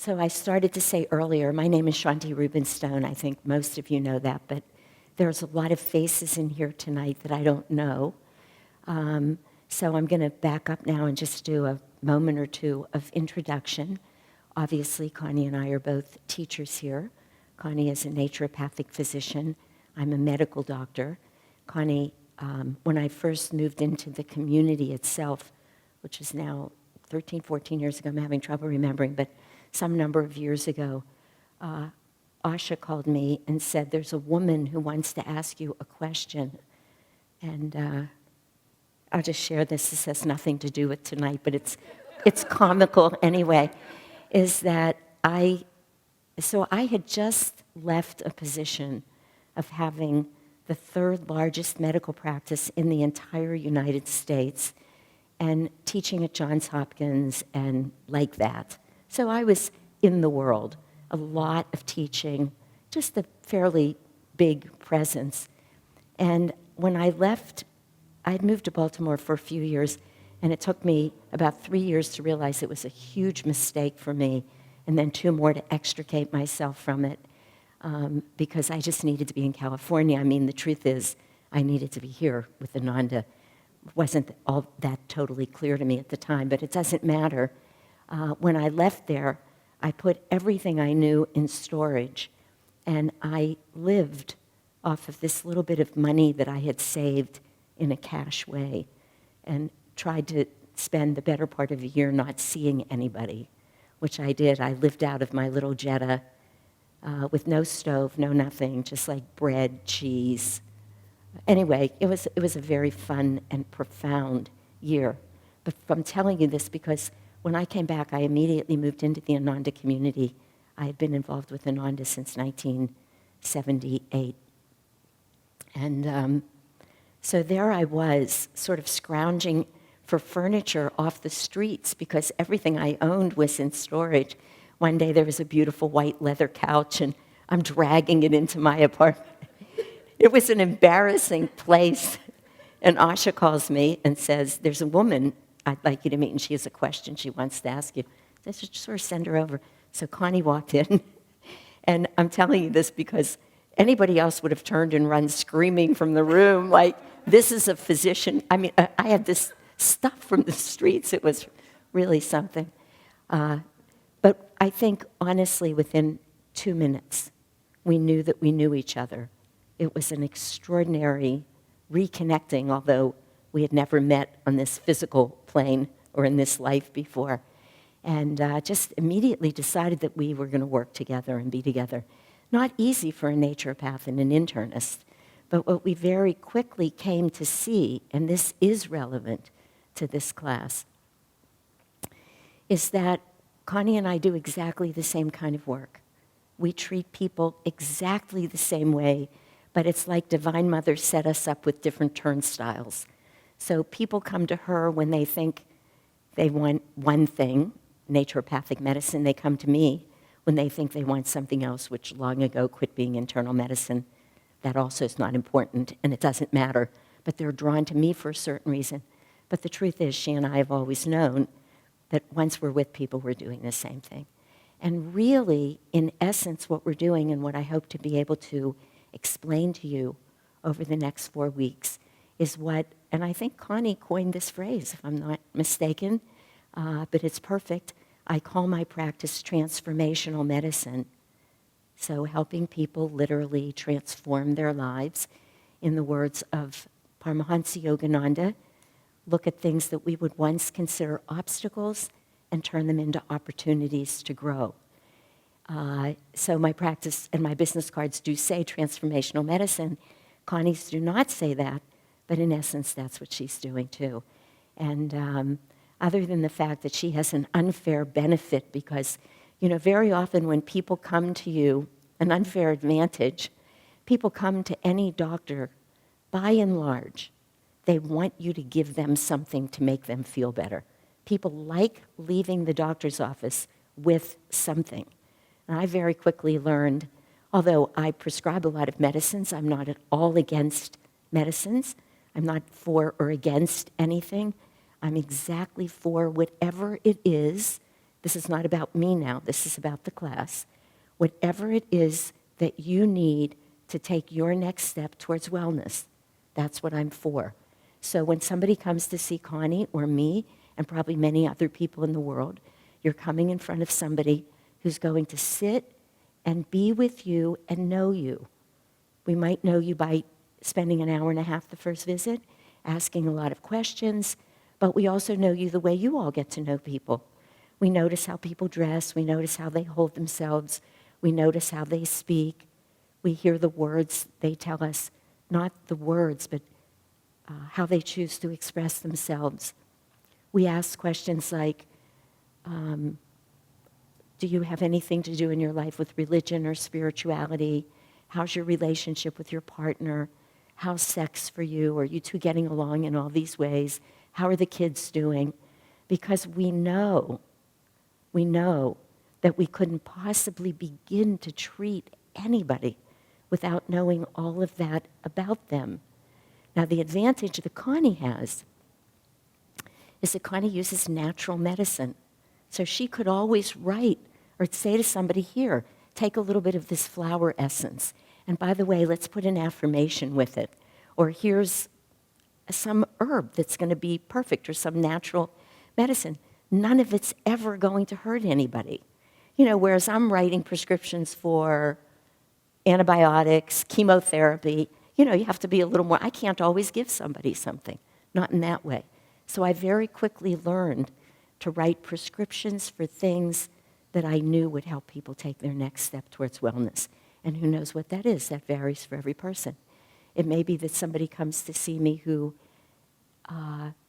So I started to say earlier, my name is Shanti Rubenstone. I think most of you know that, but there's a lot of faces in here tonight that I don't know. So I'm going to back up now and just do a moment or two of introduction. Obviously, Connie and I are both teachers here. Connie is a naturopathic physician. I'm a medical doctor. Connie, when I first moved into the community itself, which is now 13, 14 years ago, I'm having trouble remembering, but some number of years ago, Asha called me and said, there's a woman who wants to ask you a question. And I'll just share this. This has nothing to do with tonight, but it's comical anyway, is that I had just left a position of having the third largest medical practice in the entire United States and teaching at Johns Hopkins and like that. So I was in the world, a lot of teaching, just a fairly big presence. And when I left, I'd moved to Baltimore for a few years, and it took me about 3 years to realize it was a huge mistake for me, and then 2 more to extricate myself from it, because I just needed to be in California. I mean, the truth is, I needed to be here with Ananda. It wasn't all that totally clear to me at the time, but it doesn't matter. When I left there, I put everything I knew in storage, and I lived off of this little bit of money that I had saved in a cash way, and tried to spend the better part of a year not seeing anybody, which I did. I lived out of my little Jetta with no stove, no nothing, just like bread, cheese. Anyway, it was a very fun and profound year. But I'm telling you this because when I came back, I immediately moved into the Ananda community. I had been involved with Ananda since 1978. And so there I was, sort of scrounging for furniture off the streets because everything I owned was in storage. One day there was a beautiful white leather couch, and I'm dragging it into my apartment. It was an embarrassing place. And Asha calls me and says, there's a woman I'd like you to meet, and she has a question she wants to ask you. So I said, sure, send her over. So Connie walked in, and I'm telling you this because anybody else would have turned and run screaming from the room, like, this is a physician. I mean, I had this stuff from the streets. It was really something. But I think, honestly, within 2 minutes, we knew that we knew each other. It was an extraordinary reconnecting, although we had never met on this physical plane or in this life before. And just immediately decided that we were going to work together and be together. Not easy for a naturopath and an internist, but what we very quickly came to see, and this is relevant to this class, is that Connie and I do exactly the same kind of work. We treat people exactly the same way, but it's like Divine Mother set us up with different turnstiles. So people come to her when they think they want one thing, naturopathic medicine. They come to me when they think they want something else, which long ago quit being internal medicine. That also is not important, and it doesn't matter. But they're drawn to me for a certain reason. But the truth is, she and I have always known that once we're with people, we're doing the same thing. And really, in essence, what we're doing, and what I hope to be able to explain to you over the next 4 weeks, is what, and I think Connie coined this phrase, if I'm not mistaken, but it's perfect. I call my practice transformational medicine. So helping people literally transform their lives. In the words of Paramahansa Yogananda, look at things that we would once consider obstacles and turn them into opportunities to grow. So my practice and my business cards do say transformational medicine. Connie's do not say that, but in essence, that's what she's doing too. And other than the fact that she has an unfair benefit because, you know, very often when people come to you, an unfair advantage, people come to any doctor, by and large, they want you to give them something to make them feel better. People like leaving the doctor's office with something. And I very quickly learned, although I prescribe a lot of medicines, I'm not at all against medicines. I'm not for or against anything. I'm exactly for whatever it is This is not about me now. This is about the class. Whatever it is that you need to take your next step towards wellness, that's what I'm for. So when somebody comes to see Connie or me, and probably many other people in the world, you're coming in front of somebody who's going to sit and be with you and know you. We might know you by spending an hour and a half the first visit, asking a lot of questions, but we also know you the way you all get to know people. We notice how people dress, we notice how they hold themselves, we notice how they speak, we hear the words they tell us, not the words, but how they choose to express themselves. We ask questions like, do you have anything to do in your life with religion or spirituality? How's your relationship with your partner? How's sex for you? Are you two getting along in all these ways? How are the kids doing? Because we know that we couldn't possibly begin to treat anybody without knowing all of that about them. Now, the advantage that Connie has is that Connie uses natural medicine. So she could always write or say to somebody, here, take a little bit of this flower essence. And by the way, let's put an affirmation with it. Or here's some herb that's going to be perfect, or some natural medicine. None of it's ever going to hurt anybody. Whereas I'm writing prescriptions for antibiotics, chemotherapy, you have to be a little more, I can't always give somebody something, not in that way. So I very quickly learned to write prescriptions for things that I knew would help people take their next step towards wellness. And who knows what that is? That varies for every person. It may be that somebody comes to see me who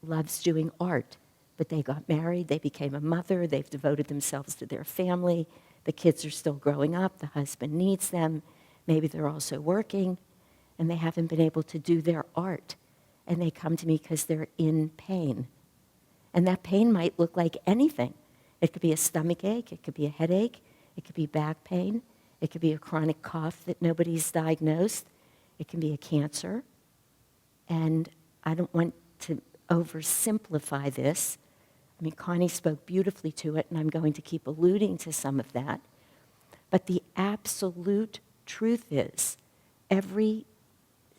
loves doing art, but they got married, they became a mother, they've devoted themselves to their family, the kids are still growing up, the husband needs them, maybe they're also working, and they haven't been able to do their art. And they come to me because they're in pain. And that pain might look like anything. It could be a stomach ache, it could be a headache, it could be back pain, it could be a chronic cough that nobody's diagnosed, it can be a cancer. And I don't want to oversimplify this. I mean, Connie spoke beautifully to it, and I'm going to keep alluding to some of that. But the absolute truth is, every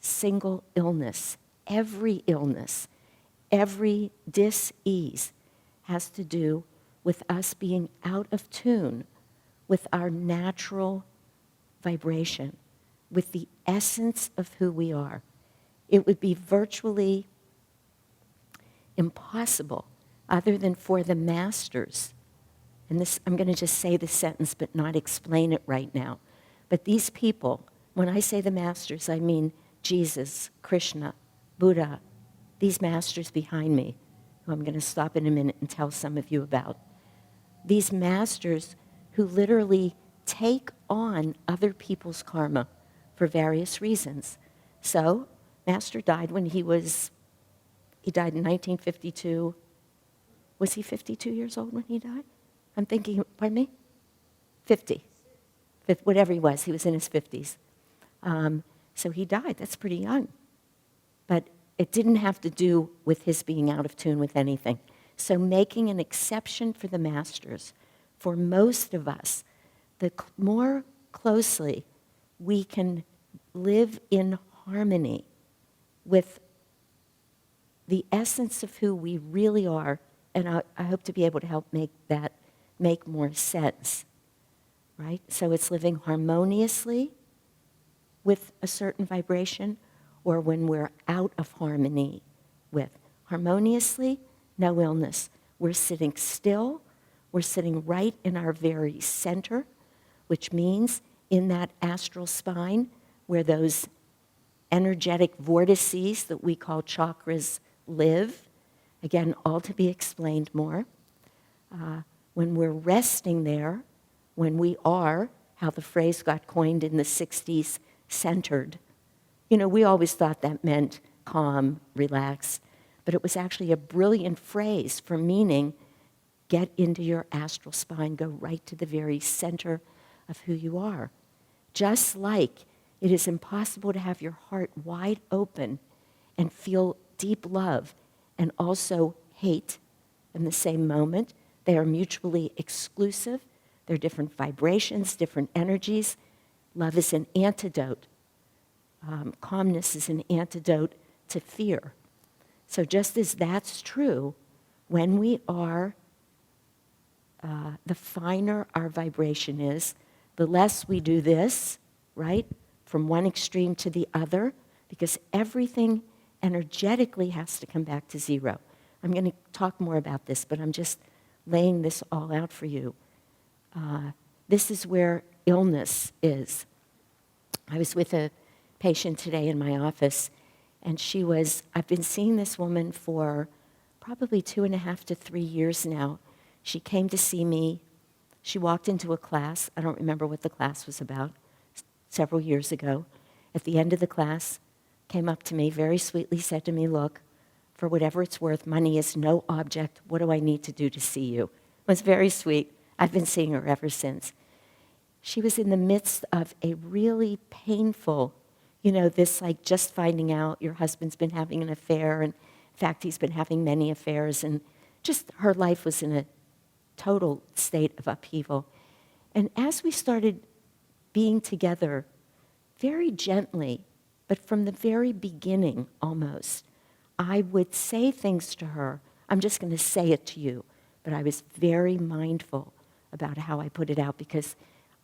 single illness, every dis-ease has to do with us being out of tune with our natural vibration, with the essence of who we are. It would be virtually impossible, other than for the masters, and this, I'm going to just say the sentence but not explain it right now, but these people, when I say the masters, I mean Jesus, Krishna, Buddha, these masters behind me, who I'm going to stop in a minute and tell some of you about. These masters who literally take on other people's karma for various reasons. So, Master died when he died in 1952. Was he 52 years old when he died? I'm thinking, pardon me? 50. Whatever he was in his 50s. So he died, that's pretty young. But it didn't have to do with his being out of tune with anything. So making an exception for the masters, for most of us, the more closely we can live in harmony with the essence of who we really are, and I hope to be able to help make that make more sense, right? So it's living harmoniously with a certain vibration, or when we're out of harmony with. Harmoniously, no illness. We're sitting still. We're sitting right in our very center, which means in that astral spine where those energetic vortices that we call chakras live. Again, all to be explained more. When we're resting there, when we are, how the phrase got coined in the 60s, centered. We always thought that meant calm, relax, but it was actually a brilliant phrase for meaning get into your astral spine, go right to the very center of who you are. Just like it is impossible to have your heart wide open and feel deep love and also hate in the same moment, They are mutually exclusive. They're different vibrations, different energies. Love is an antidote. Calmness is an antidote to fear. So just as that's true, when we are, the finer our vibration is, the less we do this, right, from one extreme to the other, because everything energetically has to come back to zero. I'm going to talk more about this, but I'm just laying this all out for you. This is where illness is. I was with a patient today in my office, and I've been seeing this woman for probably 2.5 to 3 years now. She came to see me. She walked into a class. I don't remember what the class was about, several years ago. At the end of the class, came up to me, very sweetly said to me, look, for whatever it's worth, money is no object. What do I need to do to see you? It was very sweet. I've been seeing her ever since. She was in the midst of a really painful, this like just finding out your husband's been having an affair, and in fact, he's been having many affairs, and just her life was in a total state of upheaval. And as we started being together, very gently, but from the very beginning almost, I would say things to her. I'm just going to say it to you, but I was very mindful about how I put it out because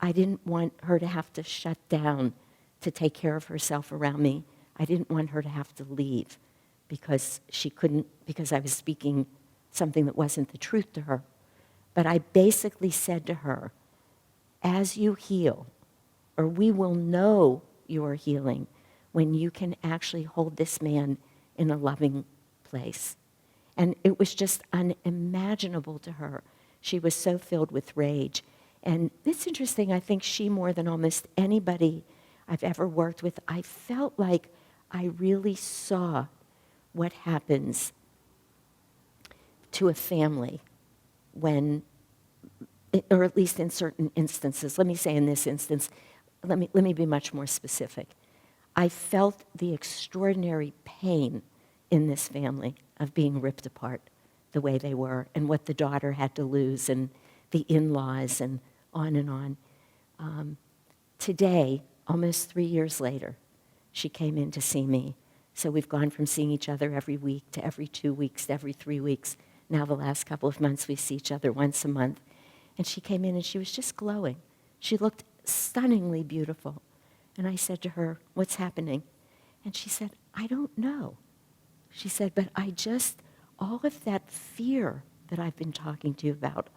I didn't want her to have to shut down to take care of herself around me. I didn't want her to have to leave because she couldn't, because I was speaking something that wasn't the truth to her. But I basically said to her, as you heal, or we will know you are healing when you can actually hold this man in a loving place. And it was just unimaginable to her. She was so filled with rage. And it's interesting, I think she, more than almost anybody I've ever worked with, I felt like I really saw what happens to a family when, or at least in certain instances. Let me say in this instance, let me be much more specific. I felt the extraordinary pain in this family of being ripped apart the way they were and what the daughter had to lose and the in-laws and on and on. Today, almost 3 years later, she came in to see me. So we've gone from seeing each other every week to every 2 weeks to every 3 weeks. Now the last couple of months we see each other once a month. And she came in and she was just glowing. She looked stunningly beautiful. And I said to her, what's happening? And she said, I don't know. She said, but all of that fear that I've been talking to you about,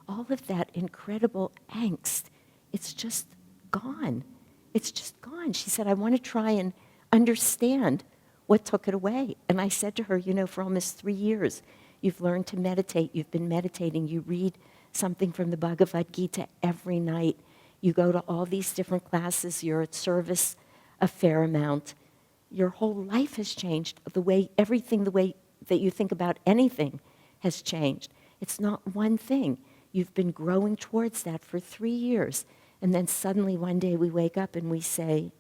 all of that incredible angst, it's just gone. It's just gone. She said, I want to try and understand what took it away. And I said to her, for almost 3 years, you've learned to meditate. You've been meditating. You read something from the Bhagavad Gita every night. You go to all these different classes. You're at service a fair amount. Your whole life has changed. Everything, the way that you think about anything has changed. It's not one thing. You've been growing towards that for 3 years. And then suddenly one day we wake up and we say,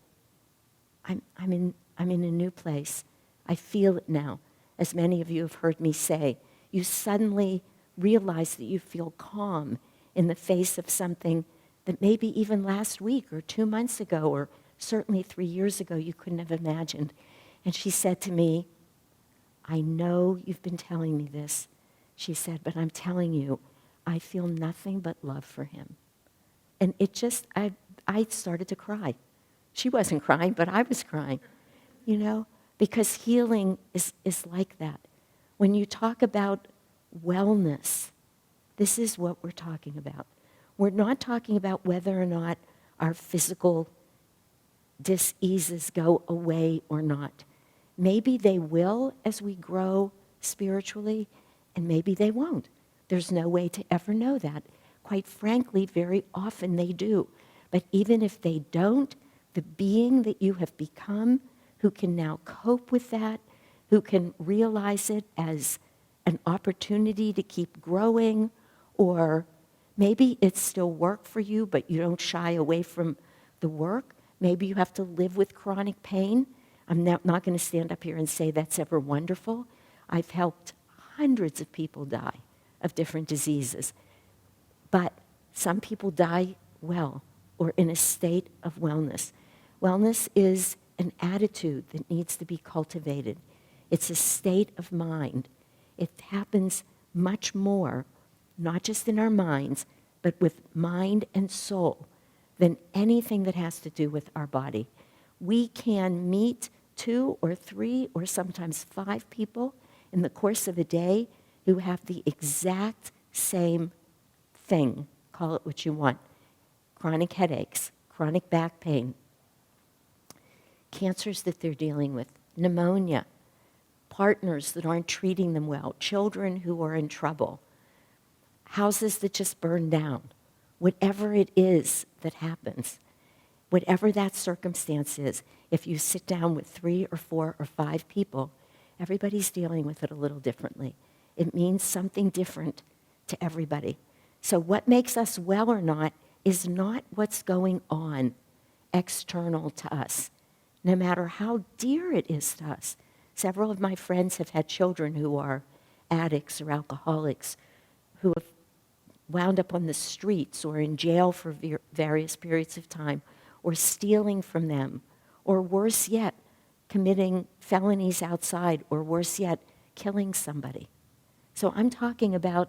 I'm in a new place. I feel it now. As many of you have heard me say, you suddenly realize that you feel calm in the face of something that maybe even last week or 2 months ago or certainly 3 years ago you couldn't have imagined. And she said to me, I know you've been telling me this. She said, but I'm telling you, I feel nothing but love for him. And it just, I started to cry. She wasn't crying, but I was crying, because healing is like that. When you talk about wellness, this is what we're talking about. We're not talking about whether or not our physical diseases go away or not. Maybe they will as we grow spiritually, and maybe they won't. There's no way to ever know that. Quite frankly, very often they do. But even if they don't, the being that you have become, who can now cope with that, who can realize it as an opportunity to keep growing, or maybe it's still work for you, but you don't shy away from the work. Maybe you have to live with chronic pain. I'm not going to stand up here and say that's ever wonderful. I've helped hundreds of people die of different diseases. But some people die well or in a state of wellness. Wellness is an attitude that needs to be cultivated. It's a state of mind. It happens much more, not just in our minds, but with mind and soul, than anything that has to do with our body. We can meet 2 or 3 or sometimes 5 people in the course of a day who have the exact same thing. Call it what you want. Chronic headaches, chronic back pain, cancers that they're dealing with, pneumonia, partners that aren't treating them well, children who are in trouble, houses that just burn down. Whatever it is that happens, whatever that circumstance is, if you sit down with 3 or 4 or 5 people, everybody's dealing with it a little differently. It means something different to everybody. So what makes us well or not is not what's going on external to us, no matter how dear it is to us. Several of my friends have had children who are addicts or alcoholics, who have wound up on the streets or in jail for various periods of time, or stealing from them, or worse yet, committing felonies outside, or worse yet, killing somebody. So I'm talking about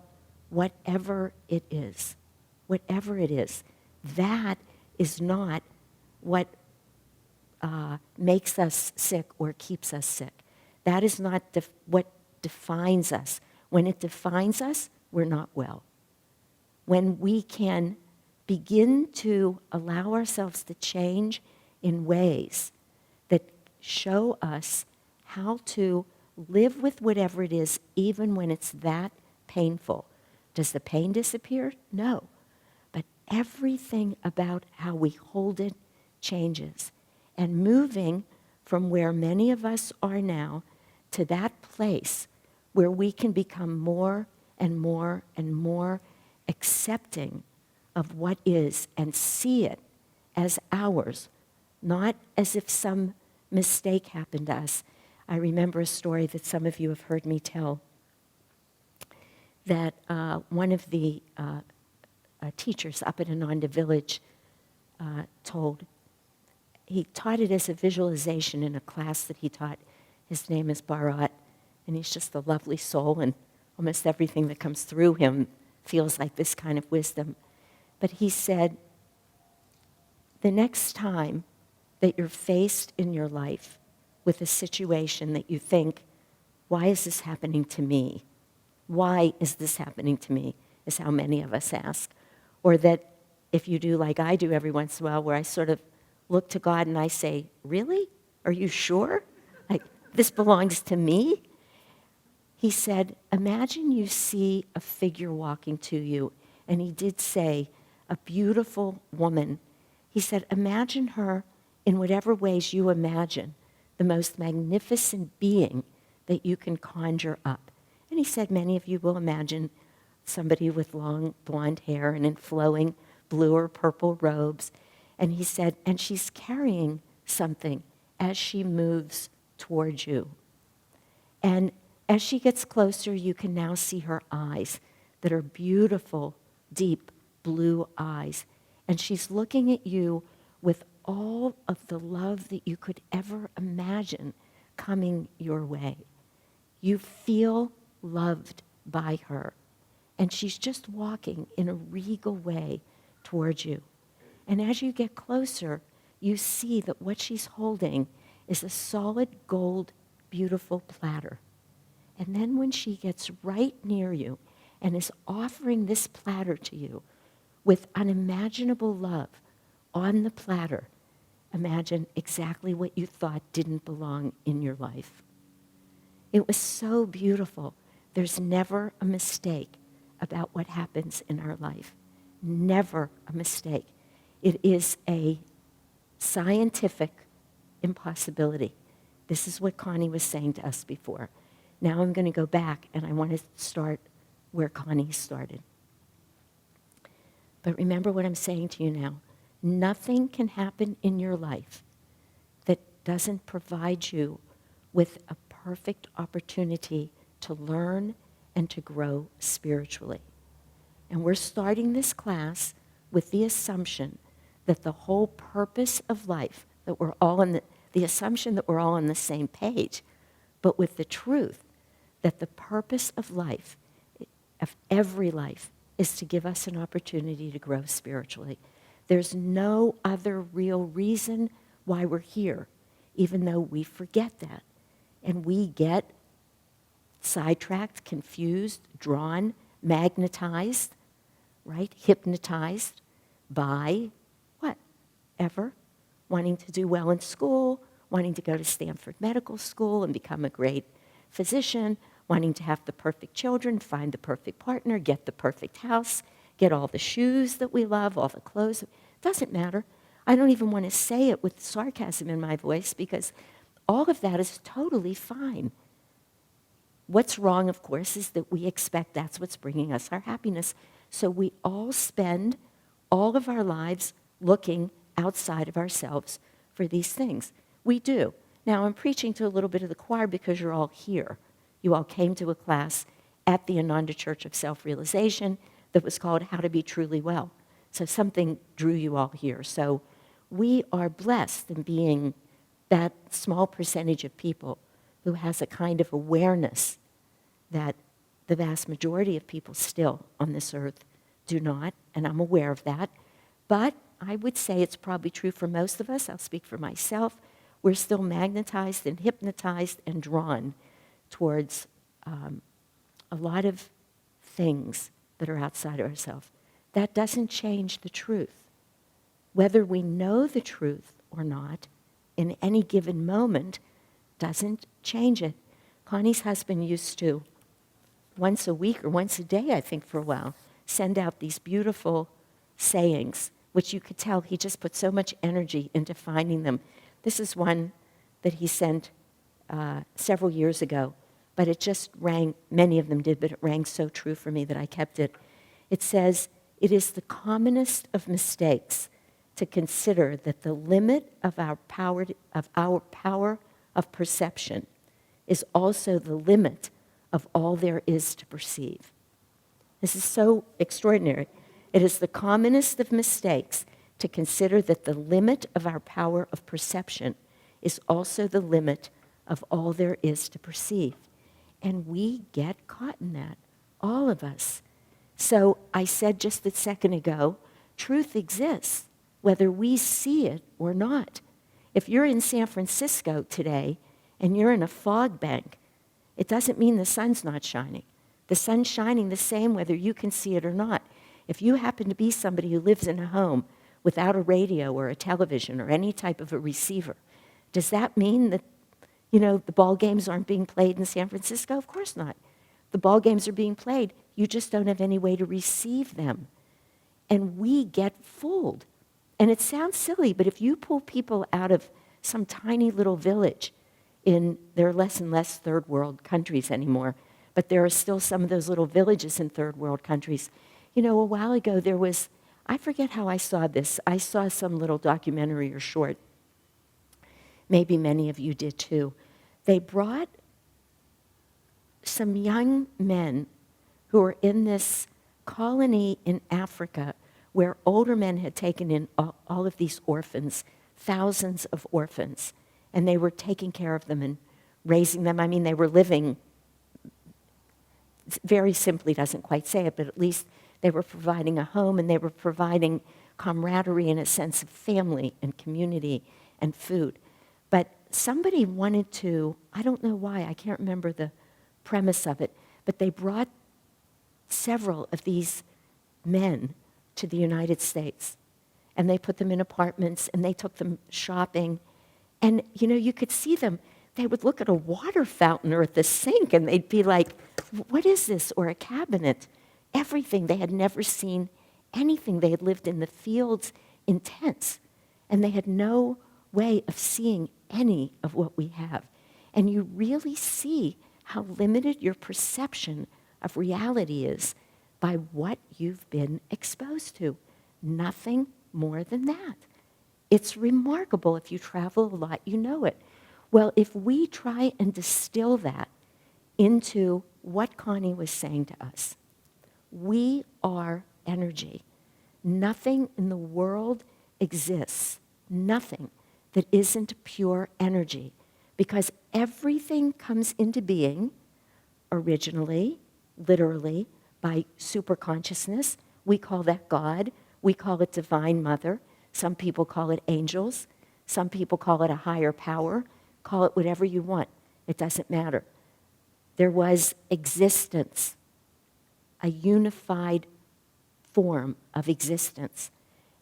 whatever it is. Whatever it is. That is not what makes us sick or keeps us sick. That is not what defines us. When it defines us, we're not well. When we can begin to allow ourselves to change in ways that show us how to live with whatever it is, even when it's that painful. Does the pain disappear? No. But everything about how we hold it changes. And moving from where many of us are now to that place where we can become more and more and more accepting of what is and see it as ours, not as if some mistake happened to us. I remember a story that some of you have heard me tell, that one of the teachers up at Ananda Village told. He taught it as a visualization in a class that he taught. His name is Bharat, and he's just a lovely soul, and almost everything that comes through him feels like this kind of wisdom. But he said, the next time that you're faced in your life with a situation that you think, why is this happening to me? Why is this happening to me? Is how many of us ask. Or that if you do like I do every once in a while, where I sort of look to God and I say, really? Are you sure? Like, this belongs to me? He said, imagine you see a figure walking to you. And he did say, a beautiful woman. He said, imagine her in whatever ways you imagine, the most magnificent being that you can conjure up. And he said, many of you will imagine somebody with long blonde hair and in flowing blue or purple robes. And he said, and she's carrying something as she moves towards you. And as she gets closer, you can now see her eyes that are beautiful, deep blue eyes. And she's looking at you with all of the love that you could ever imagine coming your way. You feel loved by her. And she's just walking in a regal way towards you. And as you get closer, you see that what she's holding is a solid gold, beautiful platter. And then when she gets right near you and is offering this platter to you with unimaginable love on the platter, imagine exactly what you thought didn't belong in your life. It was so beautiful. There's never a mistake about what happens in our life. Never a mistake. It is a scientific impossibility. This is what Connie was saying to us before. Now I'm going to go back, and I want to start where Connie started. But remember what I'm saying to you now. Nothing can happen in your life that doesn't provide you with a perfect opportunity to learn and to grow spiritually. And we're starting this class with the assumption that the whole purpose of life, that we're all on the assumption that we're all on the same page, but with the truth that the purpose of life, of every life, is to give us an opportunity to grow spiritually. There's no other real reason why we're here, even though we forget that. And we get sidetracked, confused, drawn, magnetized, right? Hypnotized by what? Ever? Wanting to do well in school, wanting to go to Stanford Medical School and become a great physician, wanting to have the perfect children, find the perfect partner, get the perfect house, get all the shoes that we love, all the clothes. Doesn't matter. I don't even want to say it with sarcasm in my voice because all of that is totally fine. What's wrong, of course, is that we expect that's what's bringing us our happiness. So we all spend all of our lives looking outside of ourselves for these things. We do. Now, I'm preaching to a little bit of the choir because you're all here. You all came to a class at the Ananda Church of Self-Realization that was called How to Be Truly Well. So something drew you all here. So we are blessed in being that small percentage of people who has a kind of awareness that the vast majority of people still on this earth do not, and I'm aware of that. But I would say it's probably true for most of us. I'll speak for myself. We're still magnetized and hypnotized and drawn towards a lot of things that are outside of ourselves. That doesn't change the truth. Whether we know the truth or not in any given moment doesn't change it. Connie's husband used to, once a week or once a day, I think for a while, send out these beautiful sayings, which you could tell he just put so much energy into finding them. This is one that he sent several years ago, but it just rang, many of them did, but it rang so true for me that I kept it. It says, "It is the commonest of mistakes to consider that the limit of our power of perception is also the limit of all there is to perceive." This is so extraordinary. It is the commonest of mistakes to consider that the limit of our power of perception is also the limit of all there is to perceive. And we get caught in that, all of us. So I said just a second ago, truth exists, whether we see it or not. If you're in San Francisco today and you're in a fog bank, it doesn't mean the sun's not shining. The sun's shining the same whether you can see it or not. If you happen to be somebody who lives in a home without a radio or a television or any type of a receiver, does that mean that, the ball games aren't being played in San Francisco? Of course not. The ball games are being played. You just don't have any way to receive them. And we get fooled. And it sounds silly, but if you pull people out of some tiny little village there are less and less third world countries anymore, but there are still some of those little villages in third world countries. A while ago there was, I forget how I saw this. I saw some little documentary or short. Maybe many of you did too. They brought some young men who were in this colony in Africa where older men had taken in all of these orphans, thousands of orphans, and they were taking care of them and raising them. I mean, they were living, very simply doesn't quite say it, but at least they were providing a home and they were providing camaraderie and a sense of family and community and food. But somebody wanted to, I don't know why, I can't remember the premise of it, but they brought several of these men to the United States. And they put them in apartments and they took them shopping. And, you could see them. They would look at a water fountain or at the sink and they'd be like, what is this? Or a cabinet. Everything. They had never seen anything. They had lived in the fields in tents. And they had no way of seeing any of what we have. And you really see how limited your perception of reality is by what you've been exposed to. Nothing more than that. It's remarkable. If you travel a lot, you know it. Well, if we try and distill that into what Connie was saying to us. We are energy. Nothing in the world exists, nothing that isn't pure energy, because everything comes into being originally, literally, by superconsciousness. We call that God. We call it Divine Mother. Some people call it angels. Some people call it a higher power. Call it whatever you want. It doesn't matter. There was existence, a unified form of existence.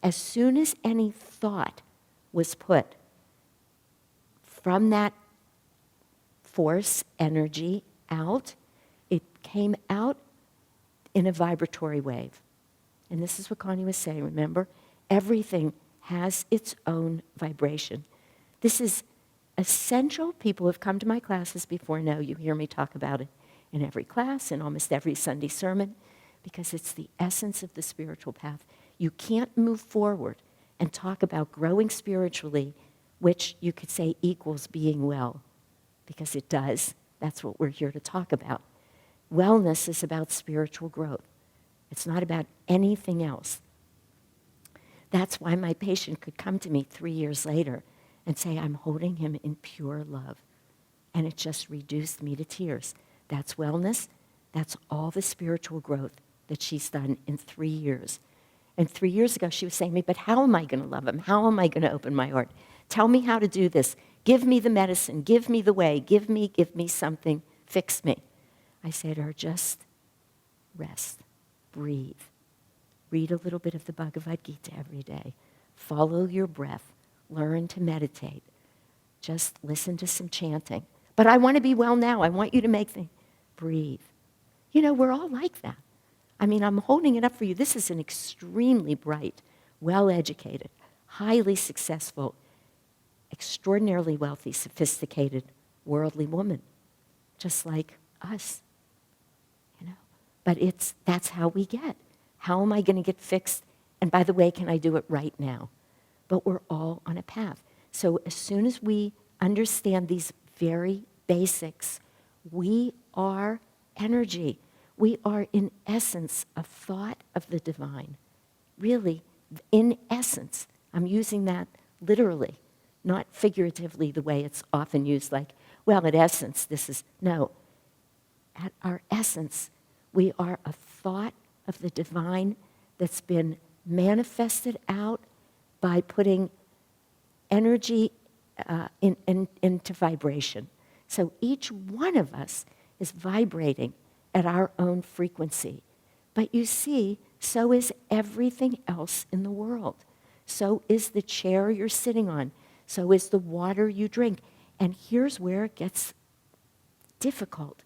As soon as any thought was put from that force, energy, out, it came out in a vibratory wave. And this is what Connie was saying, remember? Everything has its own vibration. This is essential. People who have come to my classes before know you hear me talk about it in every class, in almost every Sunday sermon, because it's the essence of the spiritual path. You can't move forward and talk about growing spiritually, which you could say equals being well, because it does. That's what we're here to talk about. Wellness is about spiritual growth. It's not about anything else. That's why my patient could come to me 3 years later and say, I'm holding him in pure love. And it just reduced me to tears. That's wellness. That's all the spiritual growth that she's done in 3 years. And 3 years ago, she was saying to me, but how am I going to love him? How am I going to open my heart? Tell me how to do this. Give me the medicine. Give me the way. Give me something. Fix me. I said to her, just rest. Breathe. Read a little bit of the Bhagavad Gita every day. Follow your breath. Learn to meditate. Just listen to some chanting. But I want to be well now. I want you to make things. Breathe. You know, we're all like that. I mean, I'm holding it up for you. This is an extremely bright, well-educated, highly successful, extraordinarily wealthy, sophisticated, worldly woman, just like us, you know. But that's how we get. How am I going to get fixed? And by the way, can I do it right now? But we're all on a path. So as soon as we understand these very basics, we are energy. We are, in essence, a thought of the divine. Really, in essence. I'm using that literally, not figuratively the way it's often used, like, well, at essence, this is, no. At our essence, we are a thought of the divine that's been manifested out by putting energy into vibration. So each one of us is vibrating at our own frequency. But you see, so is everything else in the world. So is the chair you're sitting on. So is the water you drink. And here's where it gets difficult.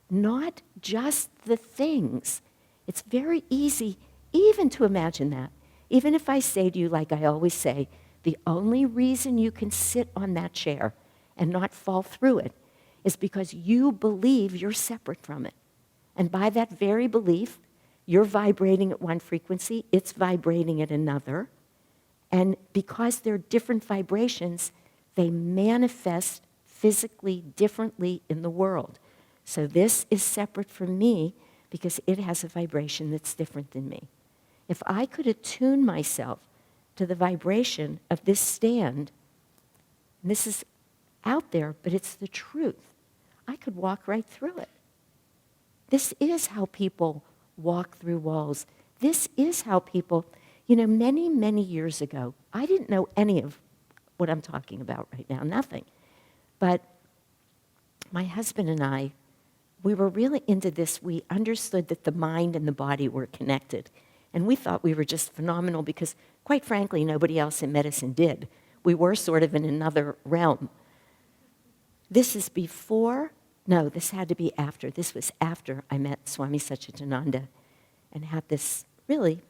Not just the things. It's very easy even to imagine that. Even if I say to you, like I always say, the only reason you can sit on that chair and not fall through it is because you believe you're separate from it. And by that very belief, you're vibrating at one frequency, it's vibrating at another. And because they're different vibrations, they manifest physically differently in the world. So this is separate from me because it has a vibration that's different than me. If I could attune myself to the vibration of this stand, and this is out there, but it's the truth, I could walk right through it. This is how people walk through walls. This is how people, you know, many, many years ago, I didn't know any of what I'm talking about right now, nothing. But my husband and I, we were really into this. We understood that the mind and the body were connected. And we thought we were just phenomenal because, quite frankly, nobody else in medicine did. We were sort of in another realm. This is before, no, this had to be after. This was after I met Swami Satchidananda and had this really,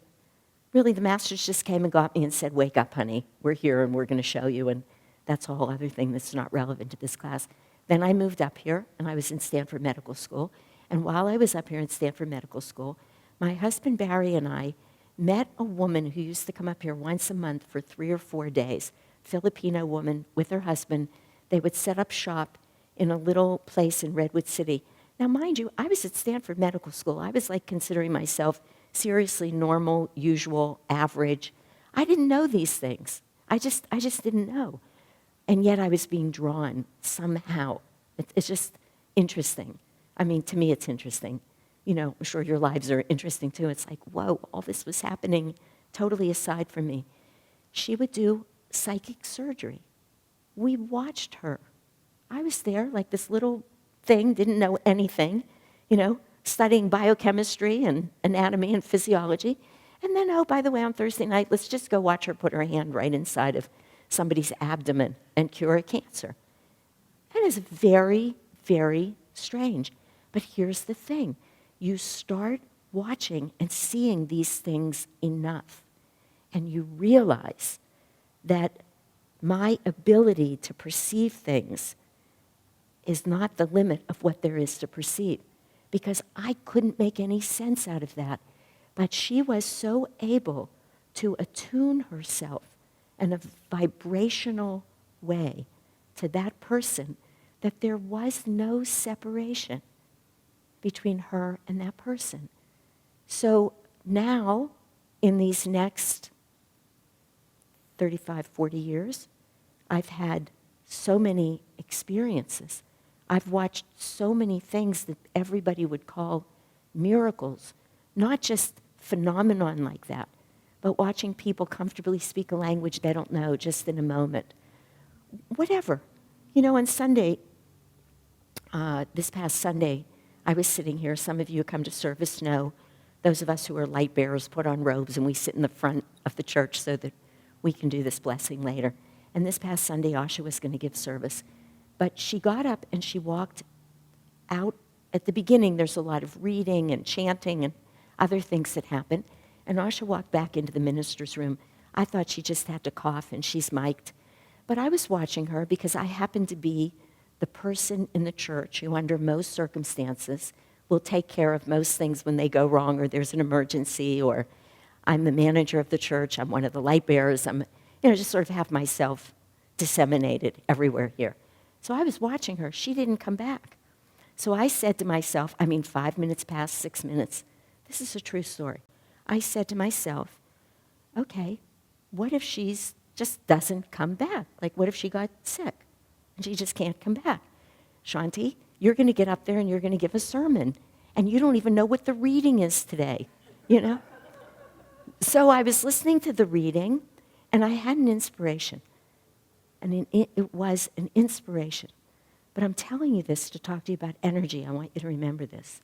the masters just came and got me and said, wake up, honey. We're here and we're going to show you. And that's a whole other thing that's not relevant to this class. Then I moved up here and I was in Stanford Medical School. And while I was up here in Stanford Medical School, my husband Barry and I met a woman who used to come up here once a month for 3 or 4 days, Filipino woman with her husband. They would set up shop in a little place in Redwood City Now, mind you, I was at Stanford Medical School. I was like considering myself seriously normal, usual, average. I didn't know these things. I just didn't know. And yet I was being drawn somehow. It's just interesting. I mean, to me, it's interesting. You know, I'm sure your lives are interesting too. It's like, whoa, all this was happening totally aside from me. She would do psychic surgery. We watched her. I was there like this little thing, didn't know anything, you know, studying biochemistry and anatomy and physiology. And then, oh, by the way, on Thursday night, let's just go watch her put her hand right inside of somebody's abdomen and cure a cancer. That is very, very strange. But here's the thing. You start watching and seeing these things enough, and you realize that my ability to perceive things is not the limit of what there is to perceive, because I couldn't make any sense out of that. But she was so able to attune herself in a vibrational way to that person that there was no separation between her and that person. So now, in these next 35, 40 years, I've had so many experiences. I've watched so many things that everybody would call miracles, not just phenomenon like that, but watching people comfortably speak a language they don't know just in a moment. Whatever. You know, on Sunday, this past Sunday, I was sitting here. Some of you who come to service know, those of us who are light bearers put on robes and we sit in the front of the church so that we can do this blessing later. And this past Sunday, Asha was going to give service. But she got up and she walked out. At the beginning, there's a lot of reading and chanting and other things that happen. And Asha walked back into the minister's room. I thought she just had to cough and she's mic'd. But I was watching her because I happen to be the person in the church who, under most circumstances, will take care of most things when they go wrong or there's an emergency, or I'm the manager of the church, I'm one of the light bearers, I'm, just sort of have myself disseminated everywhere here. So I was watching her. She didn't come back. So I said to myself, 5 minutes past, 6 minutes, this is a true story. I said to myself, okay, what if she's just doesn't come back? Like, what if she got sick and she just can't come back? Shanti, you're going to get up there and you're going to give a sermon, and you don't even know what the reading is today, So I was listening to the reading, and I had an inspiration. And it was an inspiration. But I'm telling you this to talk to you about energy. I want you to remember this.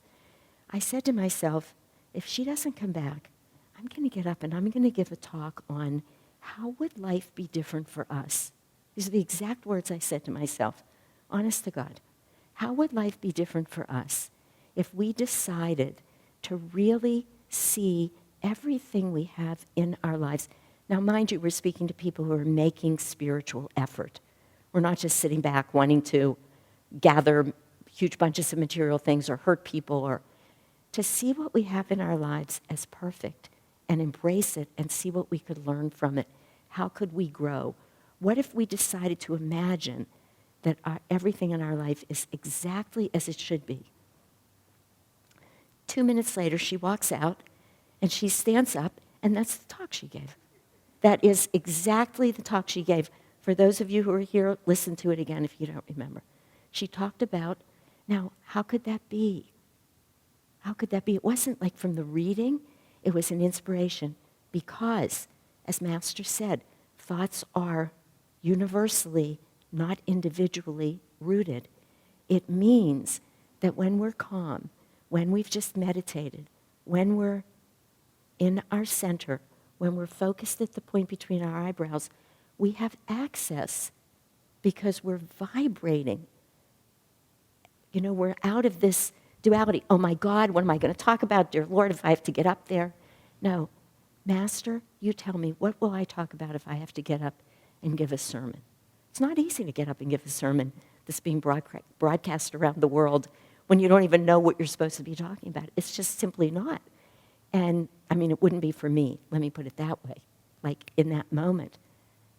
I said to myself, if she doesn't come back, I'm going to get up and I'm going to give a talk on how would life be different for us. These are the exact words I said to myself, honest to God. How would life be different for us if we decided to really see everything we have in our lives? Now, mind you, we're speaking to people who are making spiritual effort. We're not just sitting back wanting to gather huge bunches of material things or hurt people, or to see what we have in our lives as perfect and embrace it and see what we could learn from it. How could we grow? What if we decided to imagine that everything in our life is exactly as it should be? 2 minutes later, she walks out, and she stands up, and that's the talk she gave. That is exactly the talk she gave. For those of you who are here, listen to it again if you don't remember. She talked about, now, how could that be? How could that be? It wasn't like from the reading. It was an inspiration because, as Master said, thoughts are universally, not individually rooted. It means that when we're calm, when we've just meditated, when we're in our center, when we're focused at the point between our eyebrows, we have access because we're vibrating. We're out of this duality. Oh my God, what am I going to talk about? Dear Lord, if I have to get up there. No, Master, you tell me, what will I talk about if I have to get up and give a sermon? It's not easy to get up and give a sermon that's being broadcast around the world when you don't even know what you're supposed to be talking about. It's just simply not. And, it wouldn't be for me, let me put it that way, like in that moment.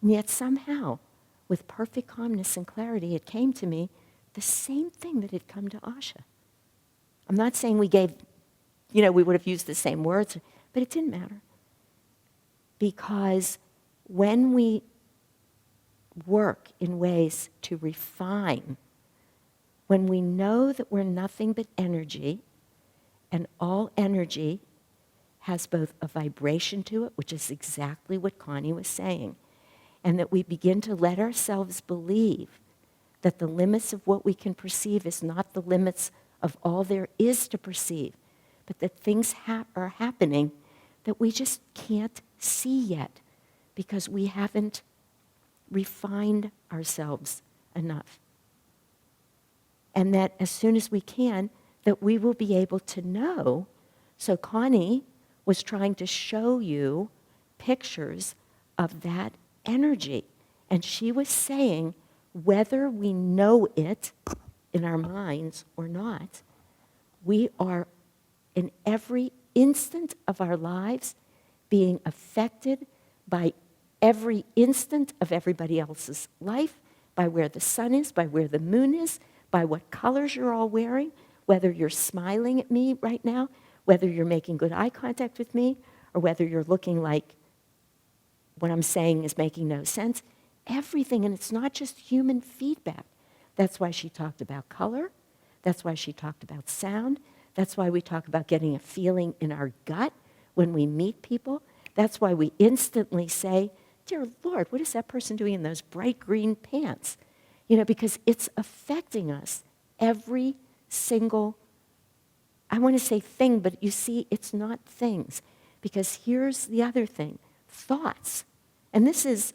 And yet somehow, with perfect calmness and clarity, it came to me the same thing that had come to Asha. I'm not saying we gave, we would have used the same words, but it didn't matter. Because when we work in ways to refine, when we know that we're nothing but energy, and all energy has both a vibration to it, which is exactly what Connie was saying, and that we begin to let ourselves believe that the limits of what we can perceive is not the limits of all there is to perceive, but that things are happening that we just can't see yet because we haven't refined ourselves enough. And that as soon as we can, that we will be able to know. So Connie was trying to show you pictures of that energy. And she was saying, whether we know it in our minds or not, we are in every instant of our lives being affected by every instant of everybody else's life, by where the sun is, by where the moon is, by what colors you're all wearing, whether you're smiling at me right now, whether you're making good eye contact with me, or whether you're looking like what I'm saying is making no sense. Everything, and it's not just human feedback. That's why she talked about color. That's why she talked about sound. That's why we talk about getting a feeling in our gut when we meet people. That's why we instantly say, dear Lord, what is that person doing in those bright green pants? Because it's affecting us every single, I want to say thing, but you see, it's not things. Because here's the other thing, thoughts. And this is,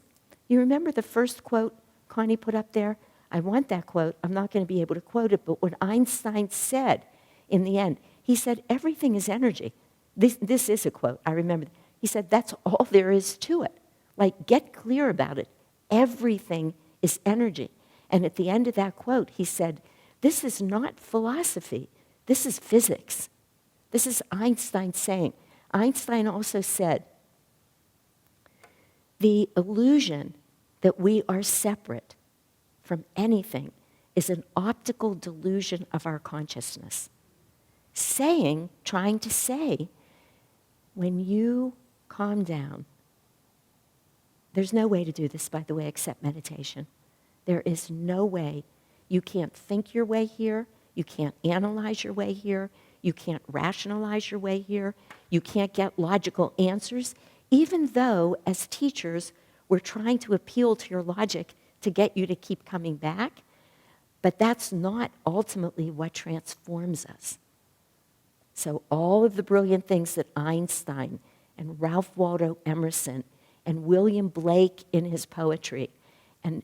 you remember the first quote Connie put up there? I want that quote. I'm not going to be able to quote it, but what Einstein said in the end, he said, everything is energy. This is a quote, I remember. He said, that's all there is to it. Like, get clear about it. Everything is energy. And at the end of that quote, he said, this is not philosophy. This is physics. This is Einstein saying. Einstein also said, the illusion that we are separate from anything is an optical delusion of our consciousness. Trying to say, when you calm down, there's no way to do this, by the way, except meditation. There is no way. You can't think your way here. You can't analyze your way here. You can't rationalize your way here. You can't get logical answers, even though, as teachers, we're trying to appeal to your logic to get you to keep coming back. But that's not ultimately what transforms us. So all of the brilliant things that Einstein and Ralph Waldo Emerson and William Blake in his poetry, and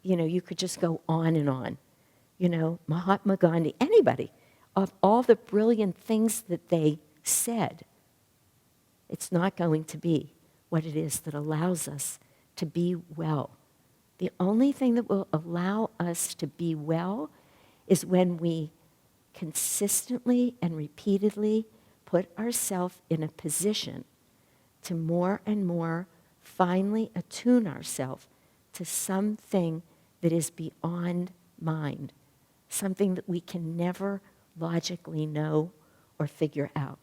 you could just go on and on. Mahatma Gandhi, anybody, of all the brilliant things that they said, it's not going to be what it is that allows us to be well. The only thing that will allow us to be well is when we consistently and repeatedly put ourselves in a position to more and more finally attune ourselves to something that is beyond mind, something that we can never logically know or figure out.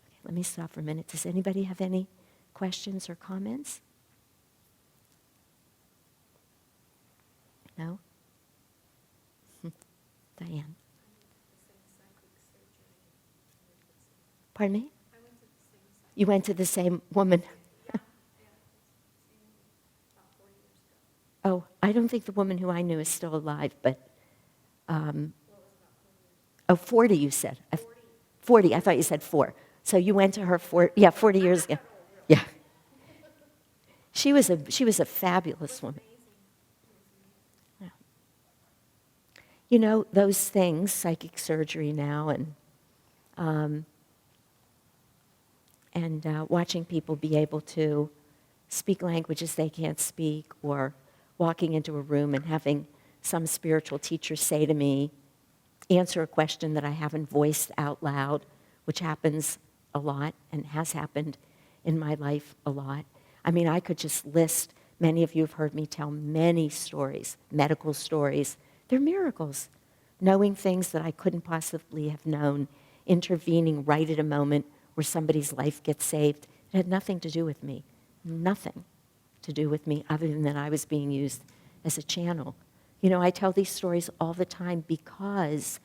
Okay, let me stop for a minute. Does anybody have any questions or comments? No? Diane. Pardon me? You went to the same woman? Oh, I don't think the woman who I knew is still alive, but, 40 you said. 40, I thought you said 4. So you went to her 40 years ago. Yeah. She was a fabulous woman. Yeah. Those things, psychic surgery now, and watching people be able to speak languages they can't speak, or walking into a room and having some spiritual teacher say to me, answer a question that I haven't voiced out loud, which happens a lot and has happened in my life a lot. I mean, I could just list, many of you have heard me tell many stories, medical stories. They're miracles. knowing things that I couldn't possibly have known, intervening right at a moment where somebody's life gets saved. It had nothing to do with me, nothing to do with me other than that I was being used as a channel. You know, I tell these stories all the time because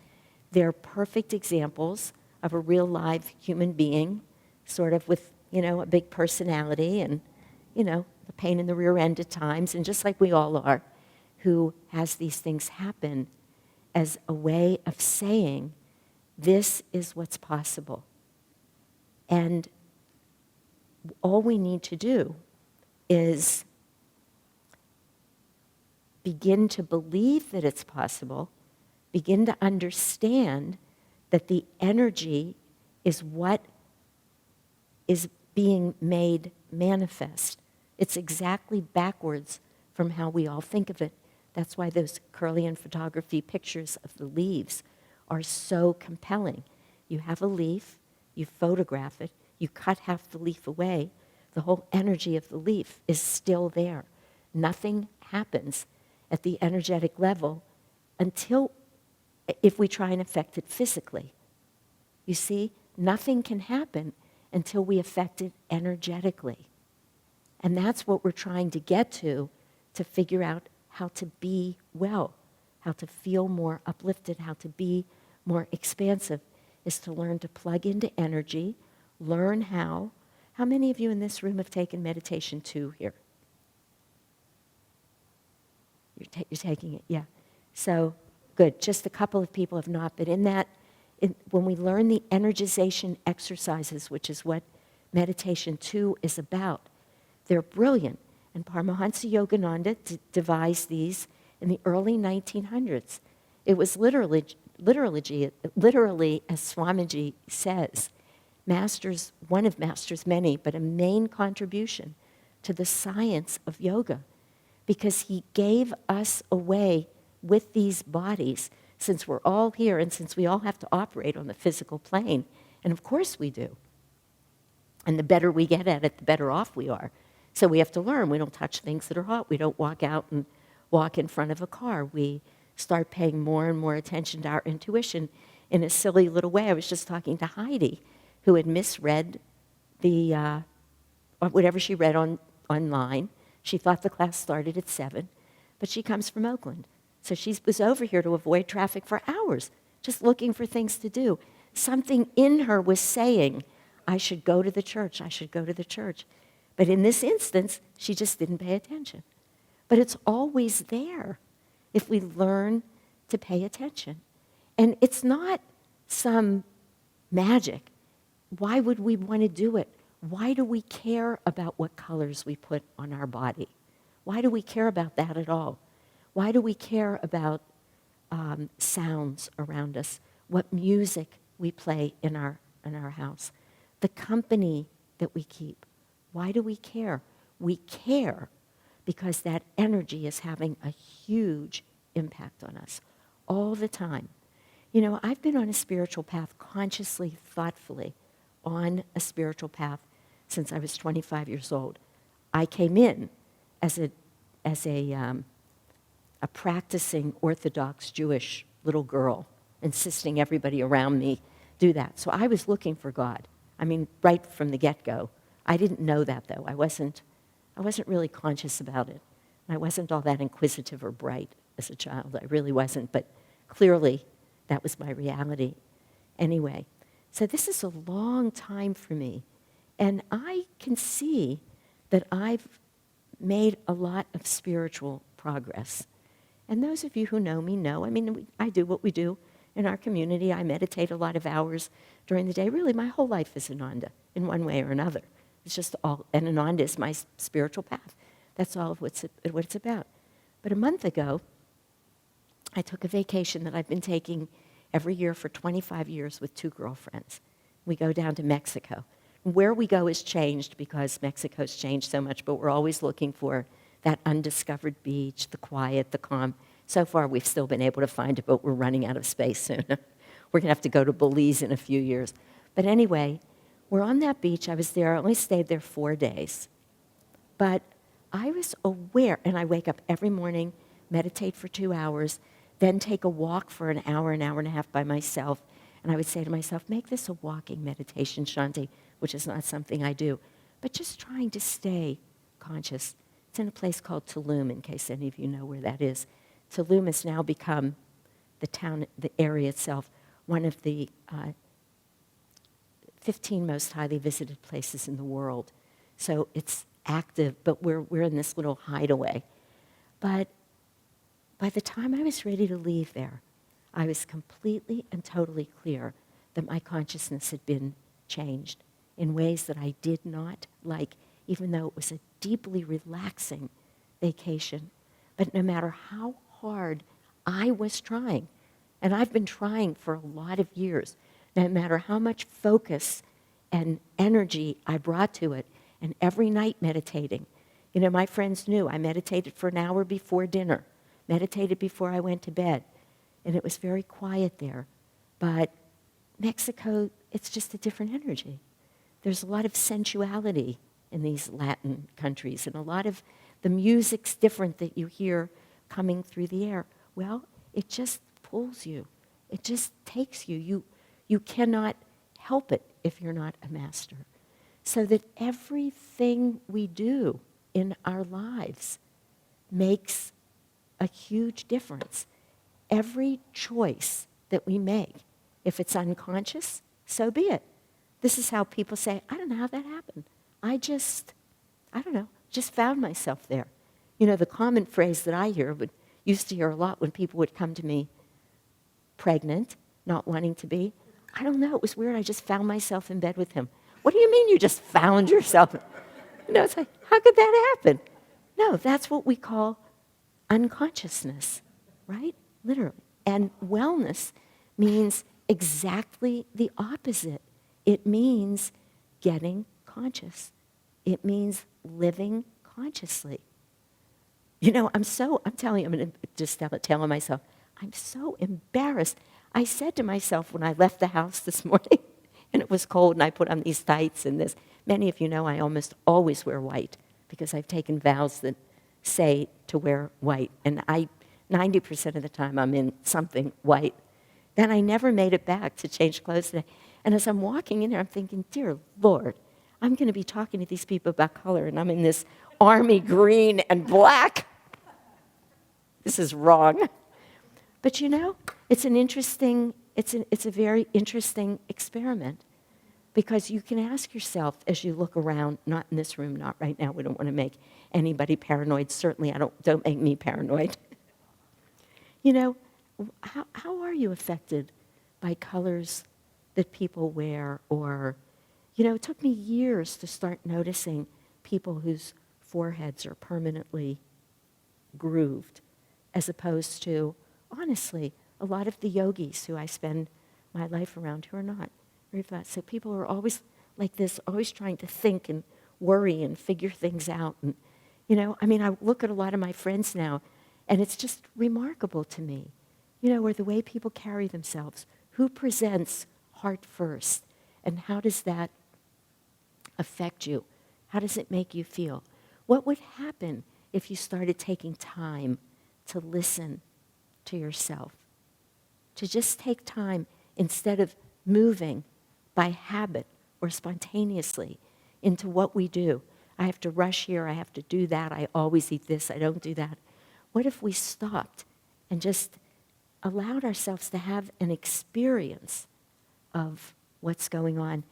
they're perfect examples of a real live human being, sort of with, you know, a big personality and, you know, the pain in the rear end at times, and just like we all are, who has these things happen as a way of saying, this is what's possible. And all we need to do is begin to believe that it's possible, begin to understand that the energy is what is being made manifest. It's exactly backwards from how we all think of it. That's why those Kirlian photography pictures of the leaves are so compelling. You have a leaf, you photograph it, you cut half the leaf away, the whole energy of the leaf is still there. Nothing happens at the energetic level until, if we try and affect it physically. You see, nothing can happen until we affect it energetically. And that's what we're trying to get to figure out how to be well, how to feel more uplifted, how to be more expansive, is to learn to plug into energy, learn how. How many of you in this room have taken meditation 2 here? You're taking it, yeah. So, good. Just a couple of people have not. But in that, when we learn the energization exercises, which is what meditation 2 is about, they're brilliant. And Paramahansa Yogananda devised these in the early 1900s. It was literally, as Swamiji says, Master's, one of Master's many, but a main contribution to the science of yoga, because he gave us a way with these bodies, since we're all here and since we all have to operate on the physical plane, and of course we do. And the better we get at it, the better off we are. So we have to learn. We don't touch things that are hot. We don't walk out and walk in front of a car. We start paying more and more attention to our intuition in a silly little way. I was just talking to Heidi, who had misread the whatever she read online. She thought the class started at 7, but she comes from Oakland. So she was over here to avoid traffic for hours, just looking for things to do. Something in her was saying, I should go to the church, I should go to the church. But in this instance, she just didn't pay attention. But it's always there if we learn to pay attention. And it's not some magic. Why would we want to do it? Why do we care about what colors we put on our body? Why do we care about that at all? Why do we care about sounds around us? What music we play in our house? The company that we keep. Why do we care? We care because that energy is having a huge impact on us all the time. You know, I've been on a spiritual path, consciously, thoughtfully, on a spiritual path since I was 25 years old. I came in as a practicing Orthodox Jewish little girl, insisting everybody around me do that. So I was looking for God. I mean, right from the get-go. I didn't know that, though. I wasn't really conscious about it. And I wasn't all that inquisitive or bright as a child. I really wasn't, but clearly that was my reality. Anyway, so this is a long time for me. And I can see that I've made a lot of spiritual progress. And those of you who know me know, I mean, I do what we do in our community. I meditate a lot of hours during the day. Really, my whole life is Ananda in one way or another. It's just all, and Ananda is my spiritual path. That's all of what it's about. But a month ago, I took a vacation that I've been taking every year for 25 years with 2 girlfriends. We go down to Mexico. Where we go has changed because Mexico's changed so much, but we're always looking for that undiscovered beach, the quiet, the calm. So far, we've still been able to find it, but we're running out of space soon. We're going to have to go to Belize in a few years. But anyway, we're on that beach. I was there. I only stayed there 4 days. But I was aware, and I wake up every morning, meditate for 2 hours, then take a walk for an hour and a half by myself. And I would say to myself, make this a walking meditation, Shanti, which is not something I do, but just trying to stay conscious. It's in a place called Tulum, in case any of you know where that is. Tulum has now become the town, the area itself, one of the 15 most highly visited places in the world. So it's active, but we're in this little hideaway. But by the time I was ready to leave there, I was completely and totally clear that my consciousness had been changed in ways that I did not like, even though it was a deeply relaxing vacation. But no matter how hard I was trying, and I've been trying for a lot of years, no matter how much focus and energy I brought to it, and every night meditating. You know, my friends knew I meditated for an hour before dinner, meditated before I went to bed, and it was very quiet there. But Mexico, it's just a different energy. There's a lot of sensuality in these Latin countries, and a lot of the music's different that you hear coming through the air. Well, it just pulls you. It just takes you. You cannot help it if you're not a master. So that everything we do in our lives makes a huge difference. Every choice that we make, if it's unconscious, so be it. This is how people say, I don't know how that happened. I don't know, just found myself there. You know, the common phrase that I used to hear a lot when people would come to me pregnant, not wanting to be, I don't know, it was weird, I just found myself in bed with him. What do you mean you just found yourself? You know, it's like, how could that happen? No, that's what we call unconsciousness, right? Literally. And wellness means exactly the opposite. It means getting conscious. It means living consciously. You know, I'm telling you, I'm going to just tell myself, I'm so embarrassed. I said to myself when I left the house this morning, and it was cold, and I put on these tights and this. Many of you know I almost always wear white because I've taken vows that say to wear white. And 90% of the time, I'm in something white. Then I never made it back to change clothes today. And as I'm walking in there, I'm thinking, dear Lord, I'm going to be talking to these people about color, and I'm in this army green and black. This is wrong. But you know, it's a very interesting experiment, because you can ask yourself as you look around, not in this room, not right now, we don't want to make anybody paranoid, certainly don't make me paranoid. You know, how are you affected by colors that people wear? Or, you know, it took me years to start noticing people whose foreheads are permanently grooved, as opposed to, honestly, a lot of the yogis who I spend my life around who are not very fast. So people are always like this, always trying to think and worry and figure things out. And, you know, I mean, I look at a lot of my friends now, and it's just remarkable to me, you know, or the way people carry themselves. Who presents heart first? And how does that affect you? How does it make you feel? What would happen if you started taking time to listen to yourself? To just take time instead of moving by habit or spontaneously into what we do. I have to rush here, I have to do that, I always eat this, I don't do that. What if we stopped and just allowed ourselves to have an experience of what's going on?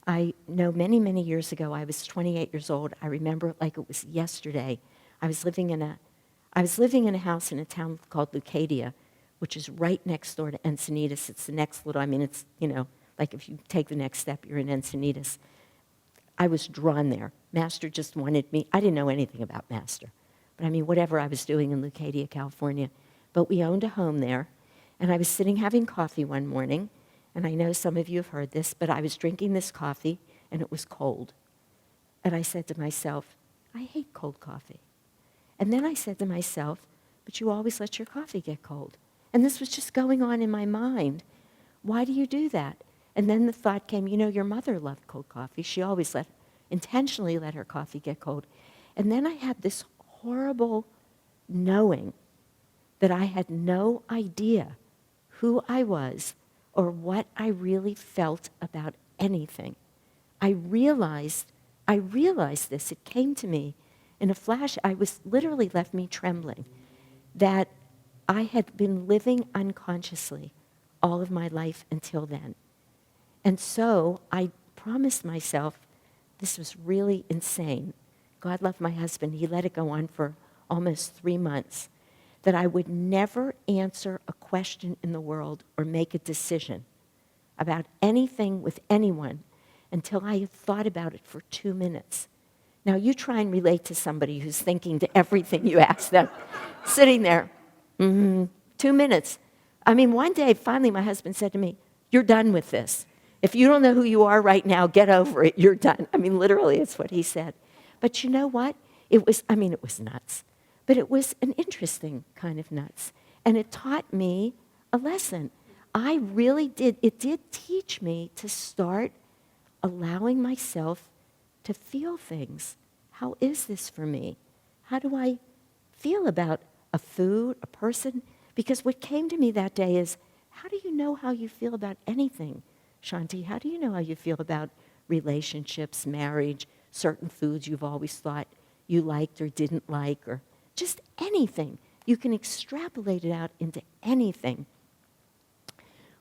I know many, many years ago, I was 28 years old. I remember it like it was yesterday. I was living in a house in a town called Leucadia, which is right next door to Encinitas. It's the next little, I mean, it's, you know, like if you take the next step, you're in Encinitas. I was drawn there. Master just wanted me. I didn't know anything about Master. But I mean, whatever I was doing in Leucadia, California. But we owned a home there. And I was sitting having coffee one morning. And I know some of you have heard this, but I was drinking this coffee, and it was cold. And I said to myself, I hate cold coffee. And then I said to myself, but you always let your coffee get cold. And this was just going on in my mind. Why do you do that? And then the thought came, you know, your mother loved cold coffee. She always intentionally let her coffee get cold. And then I had this horrible knowing that I had no idea who I was or what I really felt about anything. I realized this. It came to me in a flash. I was literally left me trembling that I had been living unconsciously all of my life until then. And so I promised myself, this was really insane. God loved my husband. He let it go on for almost 3 months, that I would never answer a question in the world or make a decision about anything with anyone until I had thought about it for 2 minutes. Now, you try and relate to somebody who's thinking to everything you ask them, sitting there, 2 minutes. I mean, one day, finally, my husband said to me, "You're done with this. If you don't know who you are right now, get over it. You're done." I mean, literally, it's what he said. But you know what? It was nuts. But it was an interesting kind of nuts. And it taught me a lesson. It did teach me to start allowing myself to feel things. How is this for me? How do I feel about a food, a person? Because what came to me that day is, how do you know how you feel about anything, Shanti? How do you know how you feel about relationships, marriage, certain foods you've always thought you liked or didn't like, or just anything? You can extrapolate it out into anything.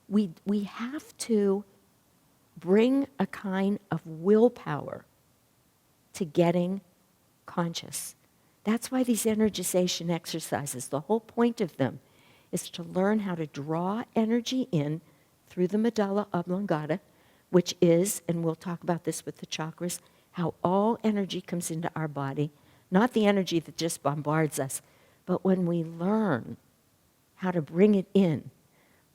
We have to bring a kind of willpower to getting conscious. That's why these energization exercises, the whole point of them is to learn how to draw energy in through the medulla oblongata, which is, and we'll talk about this with the chakras, how all energy comes into our body, not the energy that just bombards us, but when we learn how to bring it in.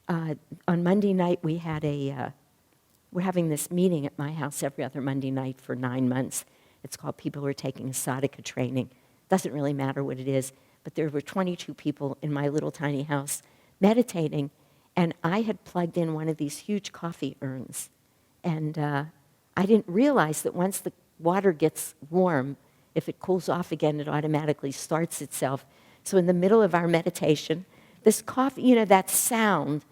On Monday night, we're having this meeting at my house every other Monday night for 9 months. It's called People Who Are Taking a Sadhaka Training. Doesn't really matter what it is, but there were 22 people in my little tiny house meditating, and I had plugged in one of these huge coffee urns. And I didn't realize that once the water gets warm, if it cools off again, it automatically starts itself. So in the middle of our meditation, this coffee, that sound,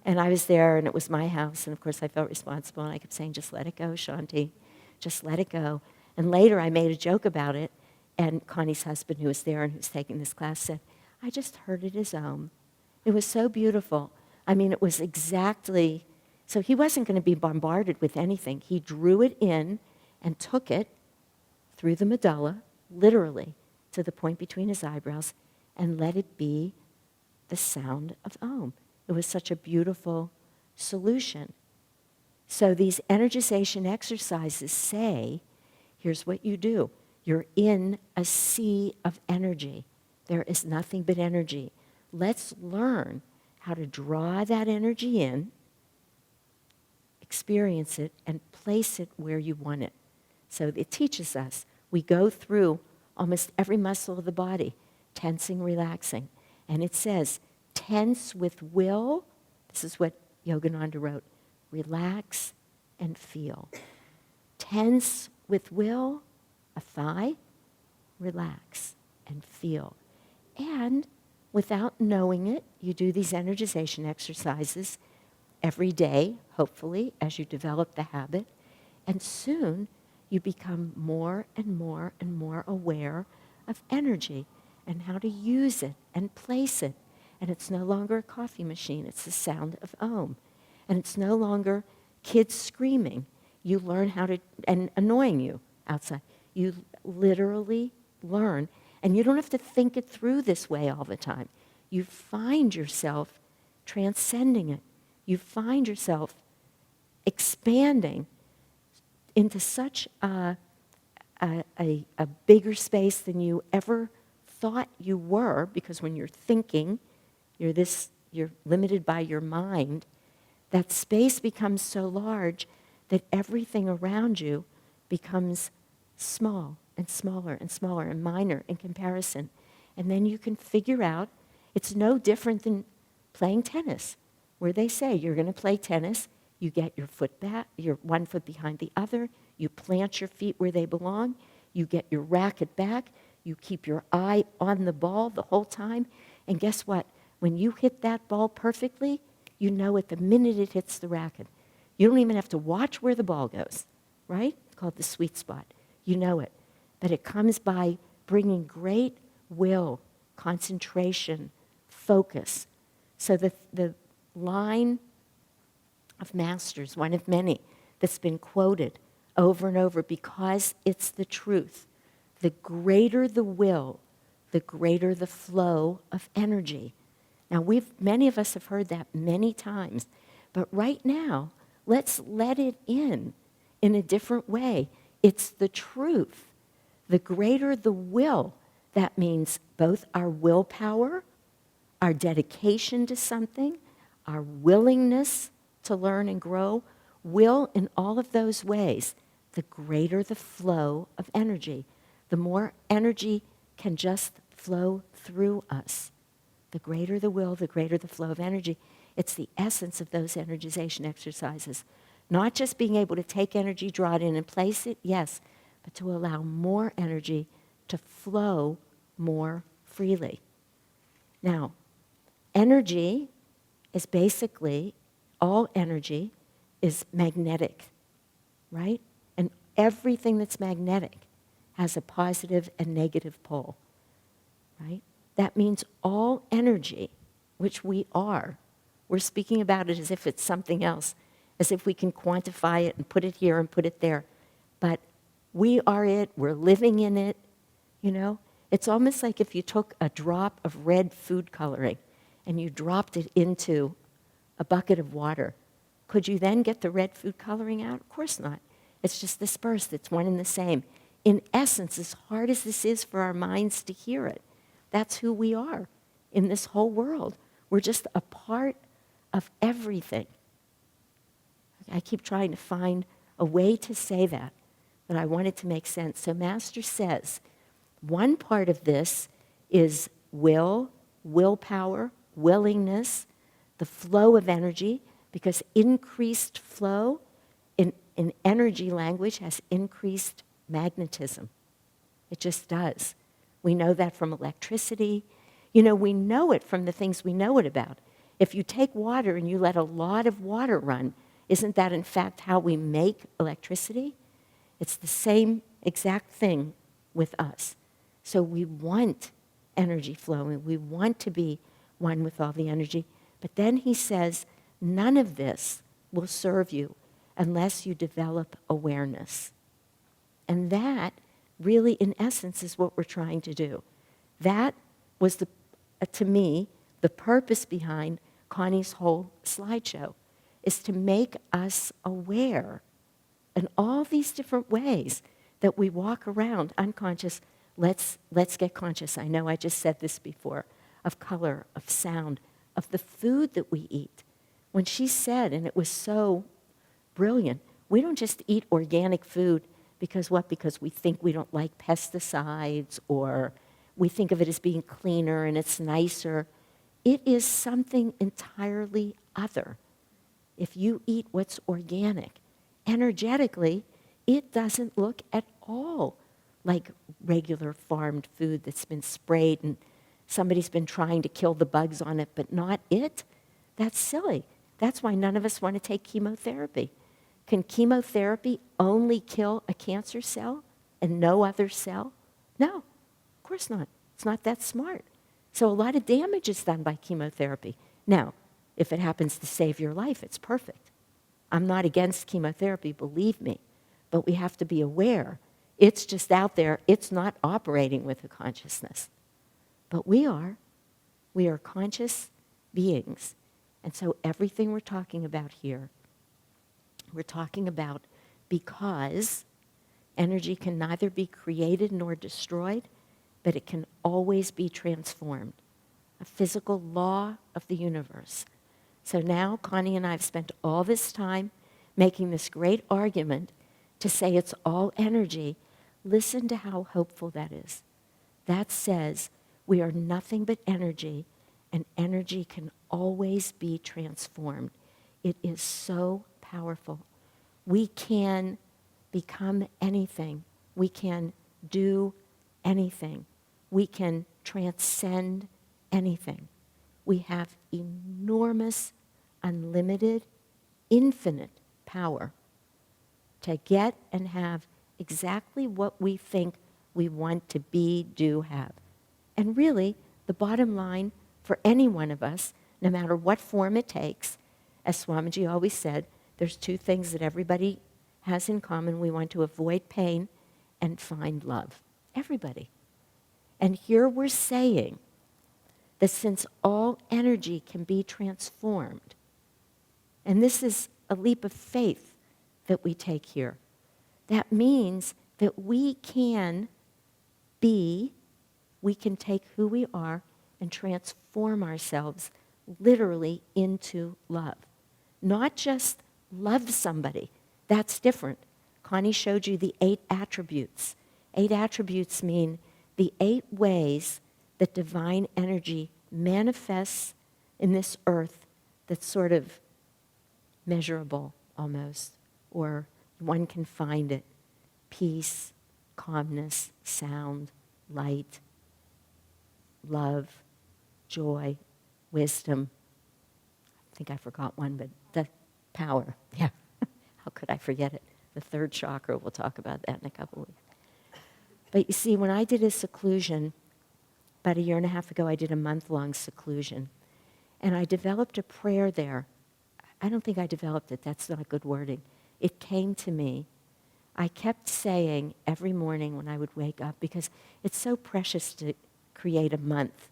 and I was there, and it was my house, and of course I felt responsible, and I kept saying, "Just let it go, Shanti, just let it go." And later I made a joke about it, and Connie's husband, who was there and who's taking this class, said, "I just heard it as Om." It was so beautiful. I mean, it was exactly, so he wasn't going to be bombarded with anything. He drew it in and took it through the medulla, literally, to the point between his eyebrows, and let it be the sound of Om. It was such a beautiful solution. So these energization exercises say, here's what you do. You're in a sea of energy. There is nothing but energy. Let's learn how to draw that energy in, experience it, and place it where you want it. So it teaches us. We go through almost every muscle of the body, tensing, relaxing. And it says, tense with will. This is what Yogananda wrote. Relax and feel. Tense with will, a thigh, relax and feel. And without knowing it, you do these energization exercises every day, hopefully, as you develop the habit. And soon, you become more and more and more aware of energy and how to use it and place it. And it's no longer a coffee machine. It's the sound of Om. And it's no longer kids screaming. You learn how to, and annoying you outside. You literally learn. And you don't have to think it through this way all the time. You find yourself transcending it. You find yourself expanding into such a bigger space than you ever thought you were, because when you're thinking, you're limited by your mind. That space becomes so large that everything around you becomes small and smaller and smaller and minor in comparison. And then you can figure out, it's no different than playing tennis, where they say you're going to play tennis, you get your foot back, your one foot behind the other, you plant your feet where they belong, you get your racket back, you keep your eye on the ball the whole time, and guess what? When you hit that ball perfectly, you know it the minute it hits the racket. You don't even have to watch where the ball goes, right? It's called the sweet spot. You know it. But it comes by bringing great will, concentration, focus. So the line of masters, one of many that's been quoted over and over because it's the truth. The greater the will, the greater the flow of energy. Now, many of us have heard that many times, but right now, let's let it in a different way. It's the truth. The greater the will, that means both our willpower, our dedication to something, our willingness to learn and grow, will in all of those ways, the greater the flow of energy. The more energy can just flow through us. The greater the will, the greater the flow of energy. It's the essence of those energization exercises. Not just being able to take energy, draw it in and place it, yes, but to allow more energy to flow more freely. Now, energy is basically, all energy is magnetic, right? And everything that's magnetic has a positive and negative pole, right? That means all energy, which we are, we're speaking about it as if it's something else, as if we can quantify it and put it here and put it there. But we are it, we're living in it, you know? It's almost like if you took a drop of red food coloring and you dropped it into a bucket of water. Could you then get the red food coloring out? Of course not. It's just dispersed. It's one and the same. In essence, as hard as this is for our minds to hear it, that's who we are in this whole world. We're just a part of everything. I keep trying to find a way to say that, but I want it to make sense. So Master says, one part of this is willpower, willingness, the flow of energy, because increased flow in energy language has increased magnetism. It just does. We know that from electricity. You know, we know it from the things we know it about. If you take water and you let a lot of water run, isn't that in fact how we make electricity? It's the same exact thing with us. So we want energy flowing. We want to be one with all the energy. But then he says, none of this will serve you unless you develop awareness. And that really, in essence, is what we're trying to do. That was, to me, the purpose behind Connie's whole slideshow, is to make us aware in all these different ways that we walk around unconscious. Let's get conscious. I know I just said this before, of color, of sound, of the food that we eat. When she said, and it was so brilliant, we don't just eat organic food because what? Because we think we don't like pesticides, or we think of it as being cleaner and it's nicer. It is something entirely other. If you eat what's organic, energetically, it doesn't look at all like regular farmed food that's been sprayed and somebody's been trying to kill the bugs on it, but not it. That's silly. That's why none of us want to take chemotherapy. Can chemotherapy only kill a cancer cell and no other cell? No, of course not. It's not that smart. So a lot of damage is done by chemotherapy. Now, if it happens to save your life, it's perfect. I'm not against chemotherapy, believe me, but we have to be aware. It's just out there. It's not operating with a consciousness. But we are. We are conscious beings. And so everything we're talking about here, we're talking about because energy can neither be created nor destroyed, but it can always be transformed. A physical law of the universe. So now Connie and I have spent all this time making this great argument to say it's all energy. Listen to how hopeful that is. That says we are nothing but energy, and energy can always be transformed. It is so powerful. We can become anything. We can do anything. We can transcend anything. we have enormous, unlimited, infinite power to get and have exactly what we think we want to be, do, have. And really, the bottom line for any one of us, no matter what form it takes, as Swamiji always said, there's two things that everybody has in common. We want to avoid pain and find love. Everybody. And here we're saying that since all energy can be transformed, and this is a leap of faith that we take here, that means that we can take who we are and transform ourselves literally into love. Not just love somebody. That's different. Connie showed you the 8 attributes. 8 attributes mean the 8 ways that divine energy manifests in this earth that's sort of measurable almost, or one can find it. Peace, calmness, sound, light, love, joy, wisdom. I think I forgot one, but the power. Yeah, how could I forget it? The 3rd chakra, we'll talk about that in a couple of weeks. But you see, when I did a seclusion, about a year and a half ago, I did a month-long seclusion. And I developed a prayer there. I don't think I developed it. That's not good wording. It came to me. I kept saying every morning when I would wake up, because it's so precious to create a month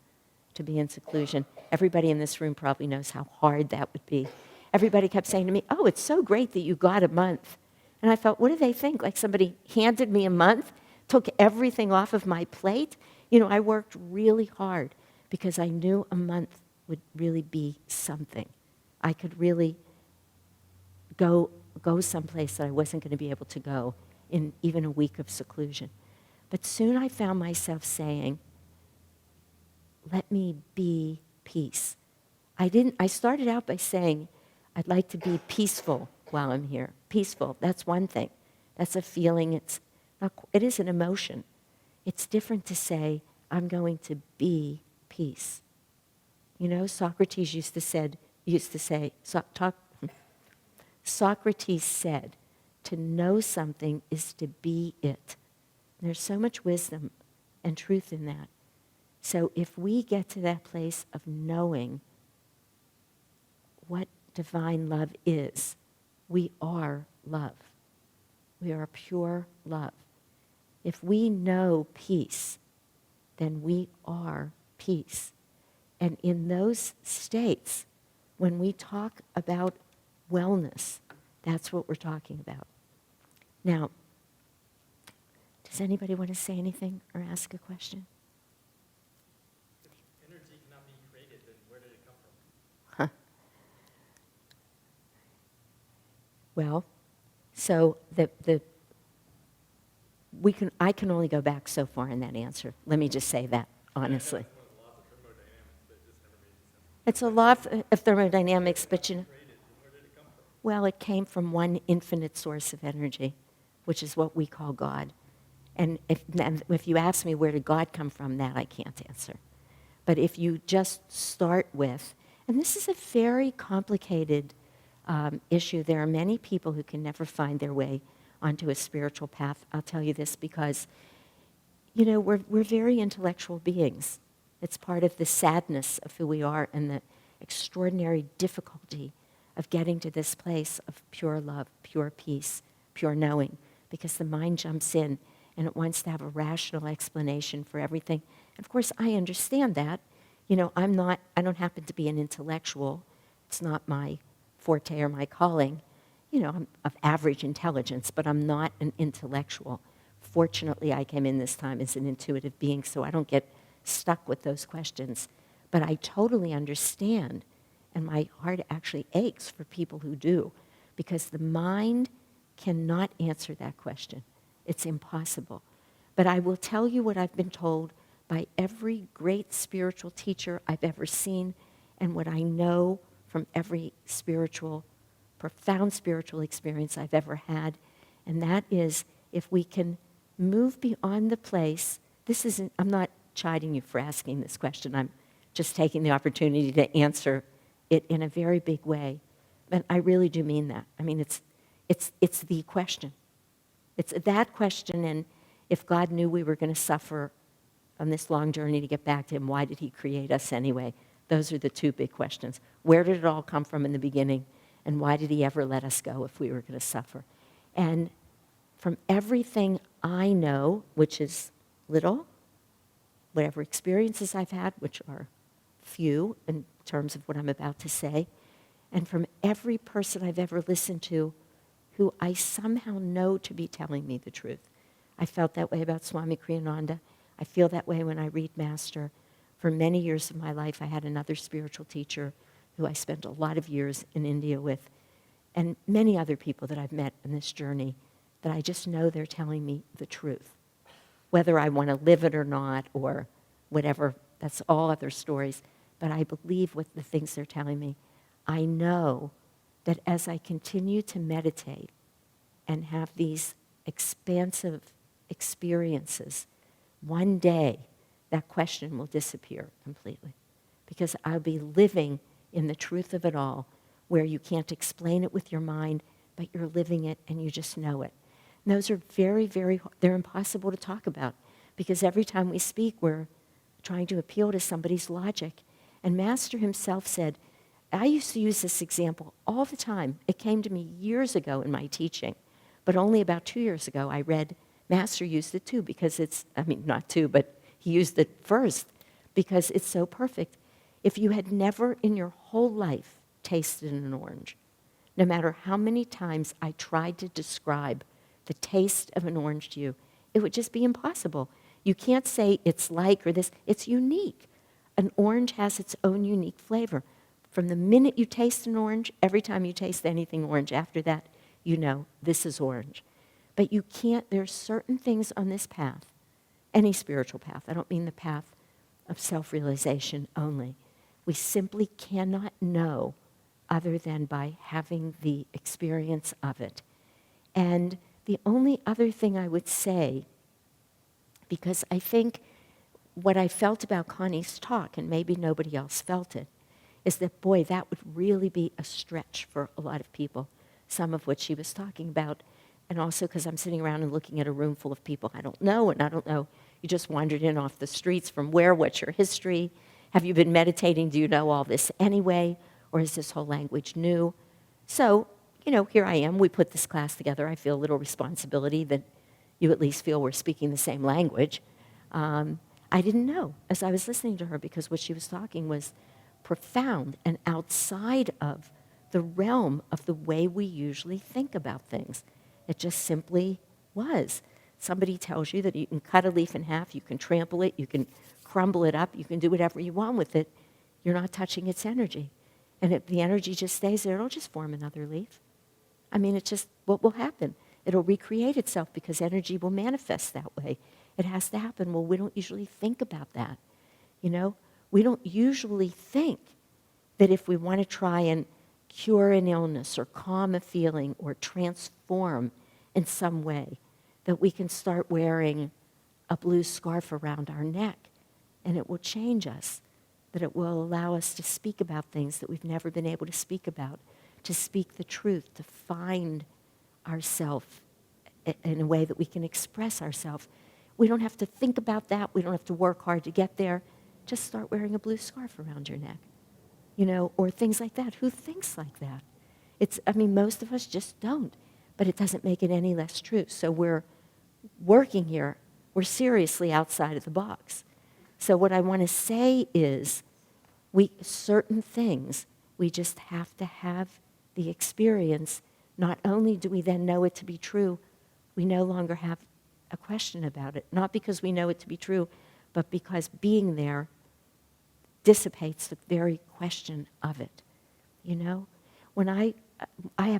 to be in seclusion. Everybody in this room probably knows how hard that would be. Everybody kept saying to me, oh, it's so great that you got a month. And I thought, what do they think? Like somebody handed me a month, took everything off of my plate? You know, I worked really hard because I knew a month would really be something. I could really go someplace that I wasn't going to be able to go in even a week of seclusion. But soon I found myself saying, let me be peace. I started out by saying, I'd like to be peaceful while I'm here. Peaceful, that's one thing. That's a feeling, it is an emotion. It's different to say, I'm going to be peace. You know, Socrates Socrates said, to know something is to be it. And there's so much wisdom and truth in that. So if we get to that place of knowing what divine love is, we are love. We are pure love. If we know peace, then we are peace. And in those states, when we talk about wellness, that's what we're talking about. Now, does anybody want to say anything or ask a question? If energy cannot be created, then where did it come from? Well, so I can only go back so far in that answer. Let me just say that honestly. It's a law of thermodynamics, but you know, well, it came from one infinite source of energy, which is what we call God. And if you ask me where did God come from, that I can't answer. But if you just start with, and this is a very complicated issue. There are many people who can never find their way onto a spiritual path. I'll tell you this because, you know, we're very intellectual beings. It's part of the sadness of who we are and the extraordinary difficulty of getting to this place of pure love, pure peace, pure knowing, because the mind jumps in and it wants to have a rational explanation for everything. And of course, I understand that. You know, I don't happen to be an intellectual. It's not my forte or my calling. You know, I'm of average intelligence, but I'm not an intellectual. Fortunately, I came in this time as an intuitive being, so I don't get stuck with those questions. But I totally understand, and my heart actually aches for people who do, because the mind cannot answer that question. It's impossible. But I will tell you what I've been told by every great spiritual teacher I've ever seen, and what I know from every profound spiritual experience I've ever had, and that is if we can move beyond the place, I'm not chiding you for asking this question, I'm just taking the opportunity to answer it in a very big way. And I really do mean that. I mean, it's the question. It's that question, and if God knew we were going to suffer on this long journey to get back to him, why did he create us anyway? Those are the two big questions. Where did it all come from in the beginning, and why did he ever let us go if we were going to suffer? And from everything I know, which is little, whatever experiences I've had, which are few in terms of what I'm about to say, and from every person I've ever listened to who I somehow know to be telling me the truth. I felt that way about Swami Kriyananda. I feel that way when I read Master. For many years of my life, I had another spiritual teacher who I spent a lot of years in India with, and many other people that I've met in this journey that I just know they're telling me the truth. Whether I want to live it or not, or whatever, that's all other stories. But I believe what the things they're telling me. I know that as I continue to meditate and have these expansive experiences, one day that question will disappear completely. Because I'll be living in the truth of it all, where you can't explain it with your mind, but you're living it and you just know it. And those are very, very, they're impossible to talk about, because every time we speak, we're trying to appeal to somebody's logic. And Master himself said, I used to use this example all the time. It came to me years ago in my teaching, but only about 2 years ago I read, Master used it too, because it's, I mean, not two, but he used it first, because it's so perfect. If you had never in your whole life tasted an orange, no matter how many times I tried to describe the taste of an orange to you, it would just be impossible. You can't say it's like or this, it's unique. An orange has its own unique flavor. From the minute you taste an orange, every time you taste anything orange after that, you know this is orange. But you can't, there are certain things on this path, any spiritual path, I don't mean the path of self-realization only. We simply cannot know other than by having the experience of it. And the only other thing I would say, because I think what I felt about Connie's talk, and maybe nobody else felt it, is that, boy, that would really be a stretch for a lot of people, some of what she was talking about. And also because I'm sitting around and looking at a room full of people I don't know, and I don't know, you just wandered in off the streets from where, what's your history? Have you been meditating? Do you know all this anyway? Or is this whole language new? So, you know, here I am. We put this class together. I feel a little responsibility that you at least feel we're speaking the same language. I didn't know as I was listening to her, because what she was talking was profound and outside of the realm of the way we usually think about things. It just simply was. Somebody tells you that you can cut a leaf in half, you can trample it, you can crumble it up, you can do whatever you want with it. You're not touching its energy. And if the energy just stays there, it'll just form another leaf. I mean, it's just what will happen. It'll recreate itself, because energy will manifest that way. It has to happen. Well, we don't usually think about that, you know? We don't usually think that if we want to try and cure an illness or calm a feeling or transform in some way, that we can start wearing a blue scarf around our neck and it will change us, that it will allow us to speak about things that we've never been able to speak about, to speak the truth, to find ourselves in a way that we can express ourselves. We don't have to think about that. We don't have to work hard to get there. Just start wearing a blue scarf around your neck, you know, or things like that. Who thinks like that? I mean, most of us just don't, but it doesn't make it any less true. So we're working here. We're seriously outside of the box. So what I want to say is, certain things, we just have to have the experience. Not only do we then know it to be true, we no longer have a question about it. Not because we know it to be true, but because being there dissipates the very question of it, you know? When I'm an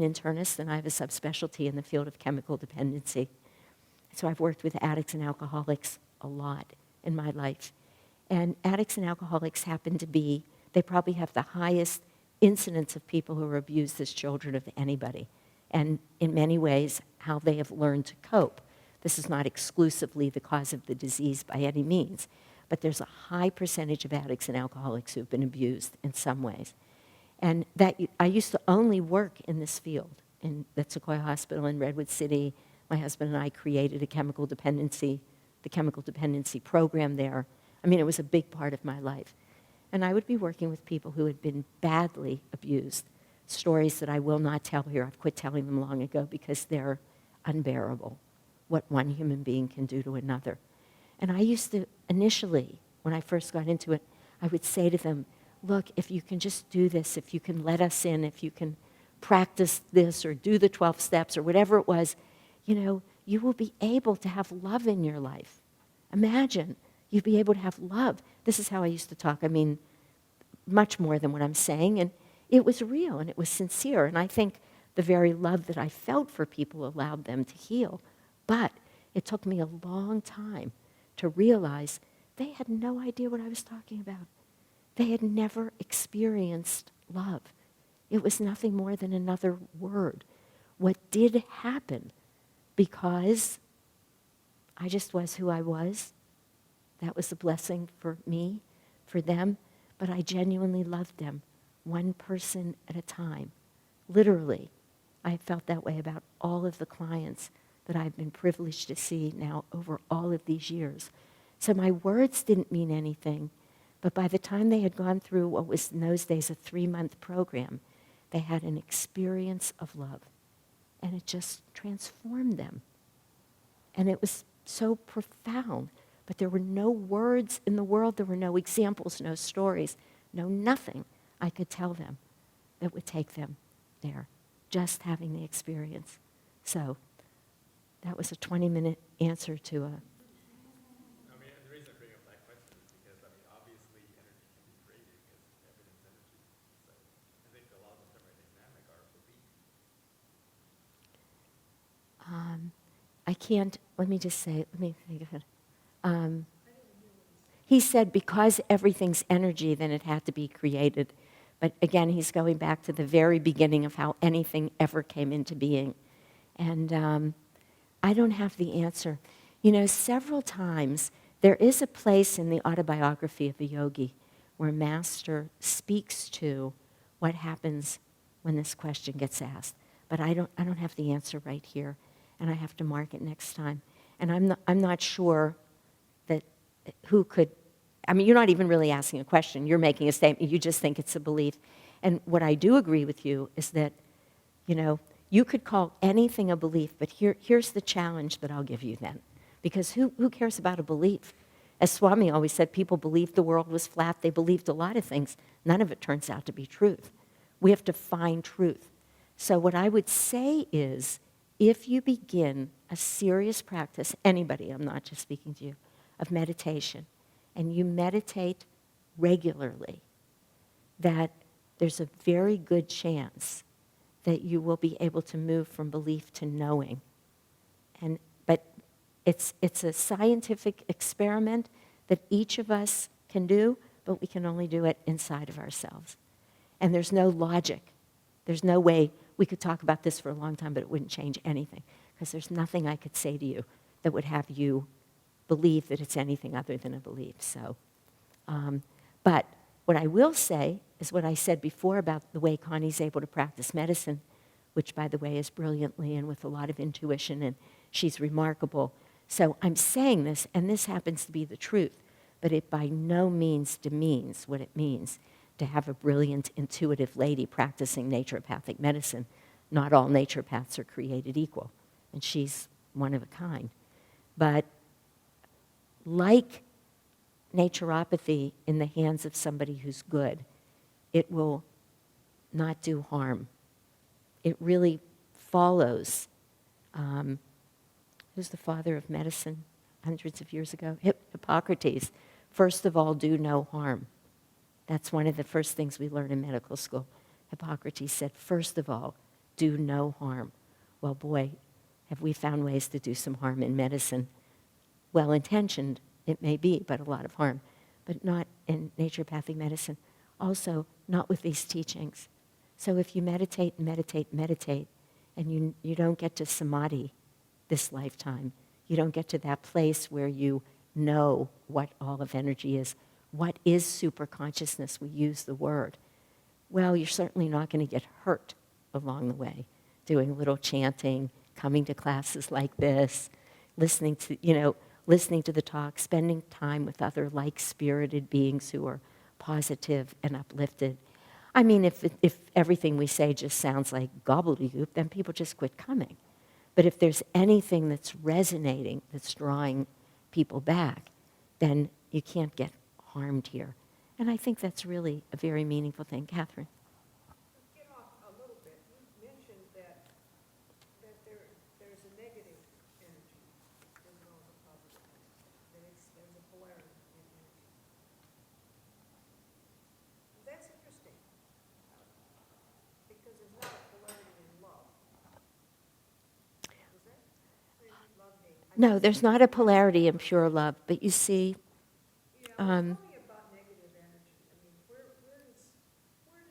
internist, and I have a subspecialty in the field of chemical dependency. So I've worked with addicts and alcoholics a lot in my life. And addicts and alcoholics happen to be, they probably have the highest incidence of people who are abused as children of anybody. And in many ways, how they have learned to cope. This is not exclusively the cause of the disease by any means. but there's a high percentage of addicts and alcoholics who've been abused in some ways. And I used to only work in this field in the Sequoia Hospital in Redwood City. My husband and I created the chemical dependency program there. I mean, it was a big part of my life. And I would be working with people who had been badly abused, stories that I will not tell here. I've quit telling them long ago because they're unbearable, what one human being can do to another. And I used to, initially, when I first got into it, I would say to them, look, if you can just do this, if you can let us in, if you can practice this or do the 12 steps or whatever it was, you will be able to have love in your life. Imagine you'd be able to have love. This is how I used to talk. I mean, much more than what I'm saying. And it was real and it was sincere. And I think the very love that I felt for people allowed them to heal. But it took me a long time to realize they had no idea what I was talking about. They had never experienced love. It was nothing more than another word. What did happen, because I just was who I was, that was a blessing for me, for them, but I genuinely loved them, one person at a time. Literally, I have felt that way about all of the clients that I've been privileged to see now over all of these years. So my words didn't mean anything, but by the time they had gone through what was in those days a 3-month program, they had an experience of love. And it just transformed them. And it was so profound. But there were no words in the world, there were no examples, no stories, no nothing I could tell them that would take them there. Just having the experience. So that was a 20-minute answer to a... The reason I bring up that question is because, obviously energy can be created because everything's energy. So I think a lot of the thermodynamic are belief. I can't, let me just say, let me think of it. He said because everything's energy, then it had to be created. But again, he's going back to the very beginning of how anything ever came into being. And I don't have the answer. Several times, there is a place in the autobiography of a yogi where Master speaks to what happens when this question gets asked. But I don't have the answer right here, and I have to mark it next time. And I'm not sure that who could, you're not even really asking a question. You're making a statement. You just think it's a belief. And what I do agree with you is that, you could call anything a belief, but here's the challenge that I'll give you then. Because who cares about a belief? As Swami always said, people believed the world was flat. They believed a lot of things. None of it turns out to be truth. We have to find truth. So what I would say is, if you begin a serious practice, anybody, I'm not just speaking to you, of meditation, and you meditate regularly, that there's a very good chance that you will be able to move from belief to knowing. But it's a scientific experiment that each of us can do, but we can only do it inside of ourselves. And there's no logic. There's no way, we could talk about this for a long time, but it wouldn't change anything, because there's nothing I could say to you that would have you believe that it's anything other than a belief. So, but what I will say is what I said before about the way Connie's able to practice medicine, which, by the way, is brilliantly and with a lot of intuition, and she's remarkable. So I'm saying this, and this happens to be the truth, but it by no means demeans what it means to have a brilliant, intuitive lady practicing naturopathic medicine. Not all naturopaths are created equal, and she's one of a kind. But like naturopathy in the hands of somebody who's good, it will not do harm. It really follows, who's the father of medicine hundreds of years ago? Hippocrates. First of all, do no harm. That's one of the first things we learn in medical school. Hippocrates said, first of all, do no harm. Well, boy, have we found ways to do some harm in medicine. Well-intentioned, it may be, but a lot of harm. But not in naturopathic medicine. Also, not with these teachings. So if you meditate, and you don't get to samadhi this lifetime, you don't get to that place where you know what all of energy is. What is superconsciousness? We use the word. Well, you're certainly not going to get hurt along the way, doing a little chanting, coming to classes like this, listening to the talk, spending time with other like-spirited beings who are positive and uplifted. I mean, if everything we say just sounds like gobbledygook, then people just quit coming. But if there's anything that's resonating, that's drawing people back, then you can't get harmed here. And I think that's really a very meaningful thing. Catherine? Get off a little bit. You mentioned that there's a negative energy as well as a positive energy. There's a polarity in energy. That's interesting because there's not a polarity in love. Is there? Love, hate. No, there's not a polarity in pure love, but you see, Tell me about negative energy. I mean, where does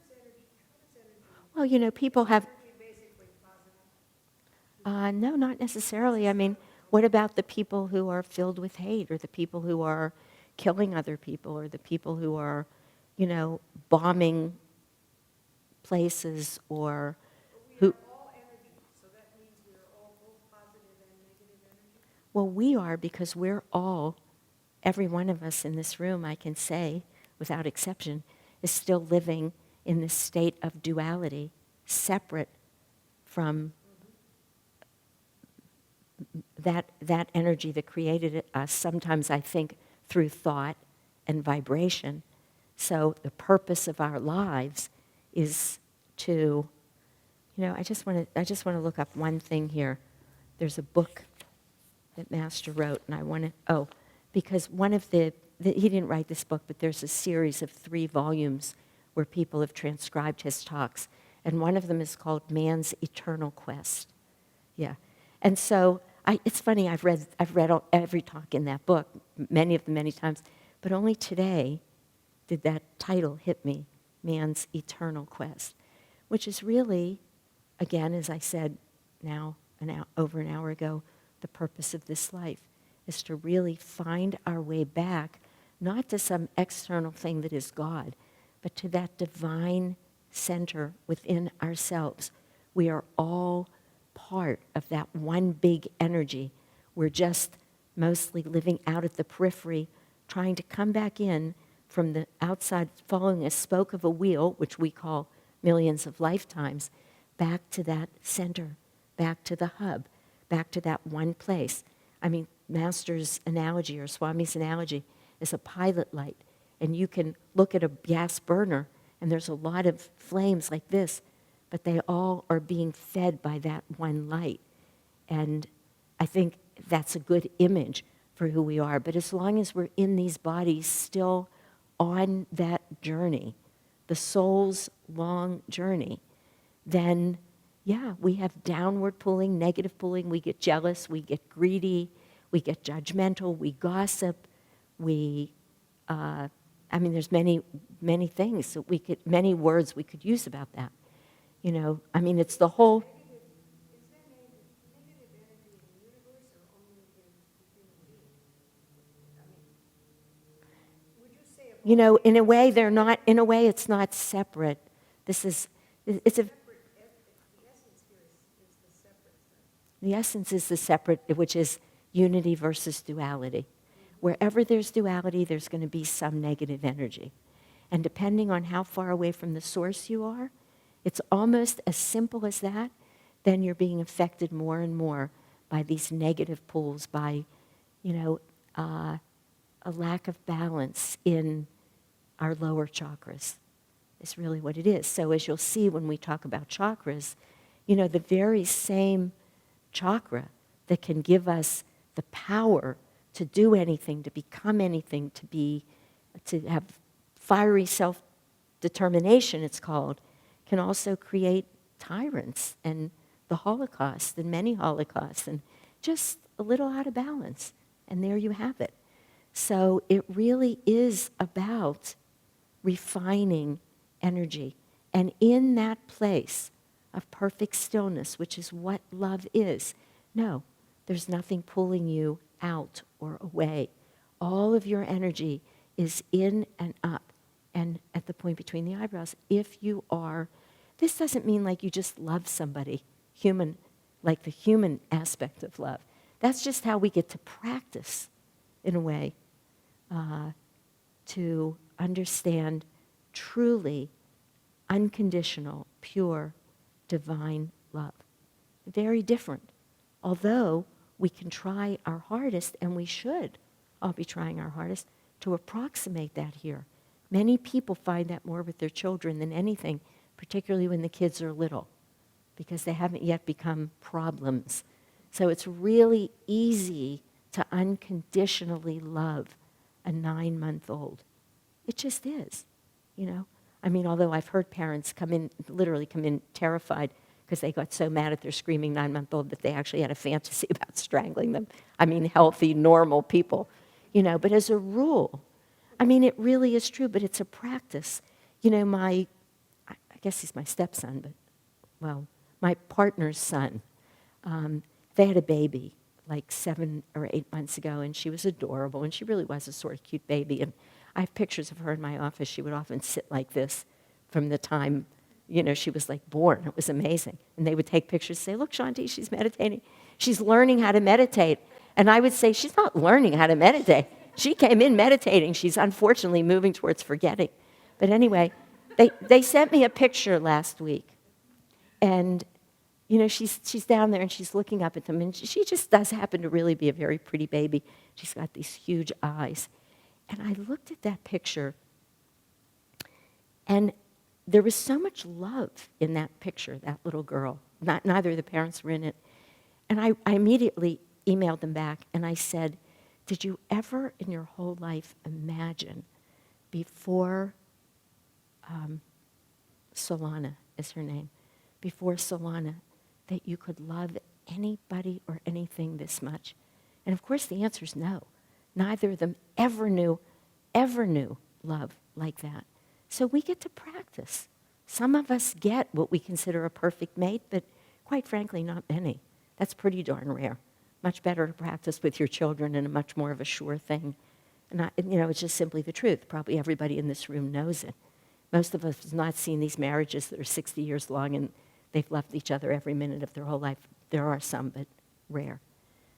energy, how does energy, well, you know, people have, energy basically positive? no, not necessarily. I mean, what about the people who are filled with hate, or the people who are killing other people, or the people who are, bombing places, or We who, are all energy, so that means we are all both positive and negative energy? well, we are, because we're all, every one of us in this room, I can say, without exception, is still living in this state of duality, separate from that energy that created us, sometimes I think through thought and vibration. So the purpose of our lives is to, I just want to look up one thing here. There's a book that Master wrote, and I want to, because one of he didn't write this book, but there's a series of 3 volumes where people have transcribed his talks, and one of them is called Man's Eternal Quest. Yeah, and so it's funny. I've read every talk in that book, many of them many times, but only today did that title hit me, Man's Eternal Quest, which is really, again, as I said now over an hour ago, the purpose of this life is to really find our way back, not to some external thing that is God, but to that divine center within ourselves. We are all part of that one big energy. We're just mostly living out at the periphery, trying to come back in from the outside, following a spoke of a wheel, which we call millions of lifetimes, back to that center, back to the hub, back to that one place. I mean, Master's analogy, or Swami's analogy, is a pilot light. And you can look at a gas burner, and there's a lot of flames like this, but they all are being fed by that one light. And I think that's a good image for who we are. But as long as we're in these bodies still on that journey, the soul's long journey, then, yeah, we have downward pulling, negative pulling. We get jealous, we get greedy, we get judgmental, we gossip, there's many things that many words we could use about that. It's the whole. Is there negative energy in the universe or only in human beings? I mean, would you say In a way, they're not. In a way, it's not separate. It's a. the essence here is the separate thing? The essence is the separate, which is unity versus duality. Wherever there's duality, there's going to be some negative energy. And depending on how far away from the source you are, it's almost as simple as that, then you're being affected more and more by these negative pulls, by, a lack of balance in our lower chakras. Is really what it is. So as you'll see when we talk about chakras, the very same chakra that can give us the power to do anything, to become anything, to have fiery self-determination, it's called, can also create tyrants and the Holocaust and many Holocausts and just a little out of balance. And there you have it. So it really is about refining energy. And in that place of perfect stillness, which is what love is, no, there's nothing pulling you out or away. All of your energy is in and up and at the point between the eyebrows. If you are, this doesn't mean like you just love somebody, human, like the human aspect of love. That's just how we get to practice, in a way, to understand truly unconditional, pure, divine love. Very different. Although we can try our hardest, and we should all be trying our hardest, to approximate that here. Many people find that more with their children than anything, particularly when the kids are little, because they haven't yet become problems. So it's really easy to unconditionally love a 9-month-old. It just is, you know. I mean, although I've heard parents literally come in terrified because they got so mad at their screaming 9-month-old that they actually had a fantasy about strangling them. I mean, healthy, normal people, you know. But as a rule, I mean, it really is true, but it's a practice. You know, I guess he's my stepson, but, well, my partner's son, they had a baby like 7 or 8 months ago, and she was adorable, and she really was a sort of cute baby. And I have pictures of her in my office. She would often sit like this from the time, you know, she was like born. It was amazing. And they would take pictures and say, look, Shanti, she's meditating. She's learning how to meditate. And I would say, she's not learning how to meditate. She came in meditating. She's unfortunately moving towards forgetting. But anyway, they sent me a picture last week. And, you know, she's down there and she's looking up at them. And she just does happen to really be a very pretty baby. She's got these huge eyes. And I looked at that picture, and there was so much love in that picture, that little girl. Neither of the parents were in it. And I immediately emailed them back, and I said, did you ever in your whole life imagine before Solana is her name, before Solana, that you could love anybody or anything this much? And of course the answer is no. Neither of them ever knew love like that. So we get to practice. Some of us get what we consider a perfect mate, but quite frankly, not many. That's pretty darn rare. Much better to practice with your children and a much more of a sure thing. And you know, it's just simply the truth. Probably everybody in this room knows it. Most of us have not seen these marriages that are 60 years long and they've loved each other every minute of their whole life. There are some, but rare.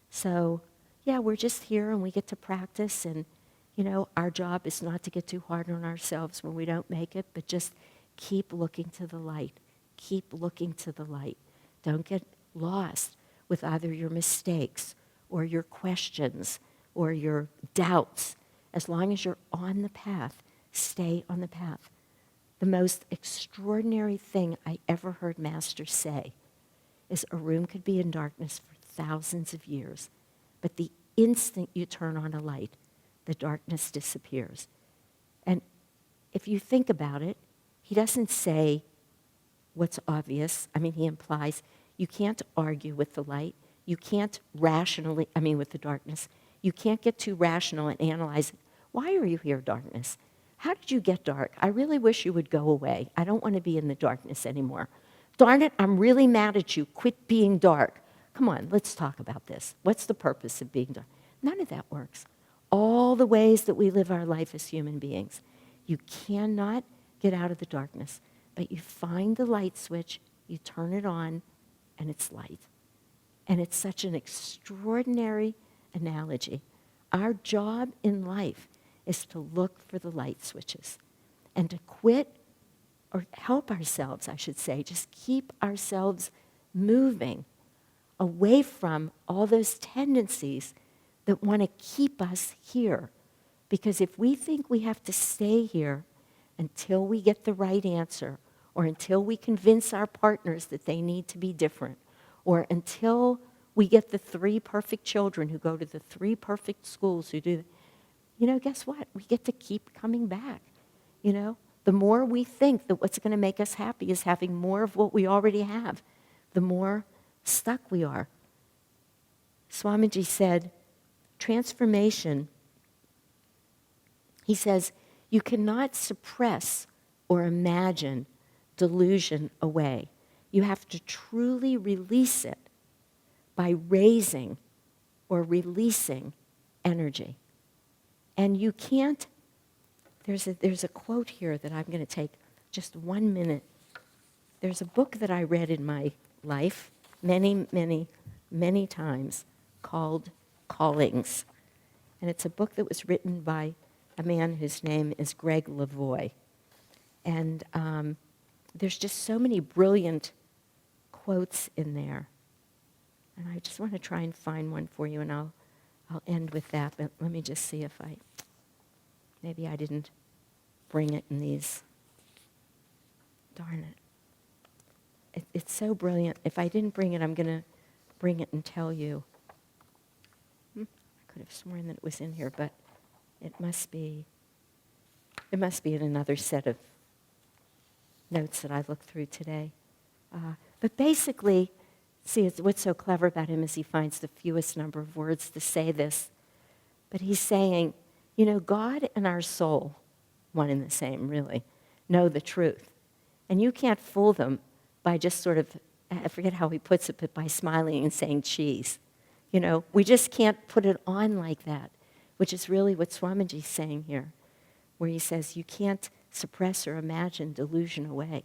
So, yeah, we're just here and we get to practice, and, you know, our job is not to get too hard on ourselves when we don't make it, but just keep looking to the light. Keep looking to the light. Don't get lost with either your mistakes or your questions or your doubts. As long as you're on the path, stay on the path. The most extraordinary thing I ever heard Master say is a room could be in darkness for thousands of years, but the instant you turn on a light, the darkness disappears. And if you think about it, he doesn't say what's obvious. I mean, he implies you can't argue with the light. You can't with the darkness. You can't get too rational and analyze it. Why are you here, darkness? How did you get dark? I really wish you would go away. I don't want to be in the darkness anymore. Darn it, I'm really mad at you. Quit being dark. Come on, let's talk about this. What's the purpose of being dark? None of that works. All the ways that we live our life as human beings, you cannot get out of the darkness, but you find the light switch, you turn it on, and it's light. And it's such an extraordinary analogy. Our job in life is to look for the light switches and to quit, or help ourselves, I should say, just keep ourselves moving away from all those tendencies that want to keep us here. Because if we think we have to stay here until we get the right answer, or until we convince our partners that they need to be different, or until we get the 3 perfect children who go to the 3 perfect schools who do, you know, guess what? We get to keep coming back, you know? The more we think that what's going to make us happy is having more of what we already have, the more stuck we are. Swamiji said, transformation, he says, you cannot suppress or imagine delusion away. You have to truly release it by raising or releasing energy. And you can't, there's a quote here that I'm going to take just 1 minute. There's a book that I read in my life many, many, many times called Callings. And it's a book that was written by a man whose name is Greg Lavoie. And there's just so many brilliant quotes in there. And I just want to try and find one for you, and I'll end with that. But let me just see if maybe I didn't bring it in these. Darn it. It's so brilliant. If I didn't bring it, I'm going to bring it and tell you. I could have sworn that it was in here, but it must be in another set of notes that I looked through today. But basically, see, what's so clever about him is he finds the fewest number of words to say this. But he's saying, God and our soul, one and the same, really, know the truth. And you can't fool them by just sort of, I forget how he puts it, but by smiling and saying cheese. We just can't put it on like that, which is really what Swamiji's saying here, where he says you can't suppress or imagine delusion away.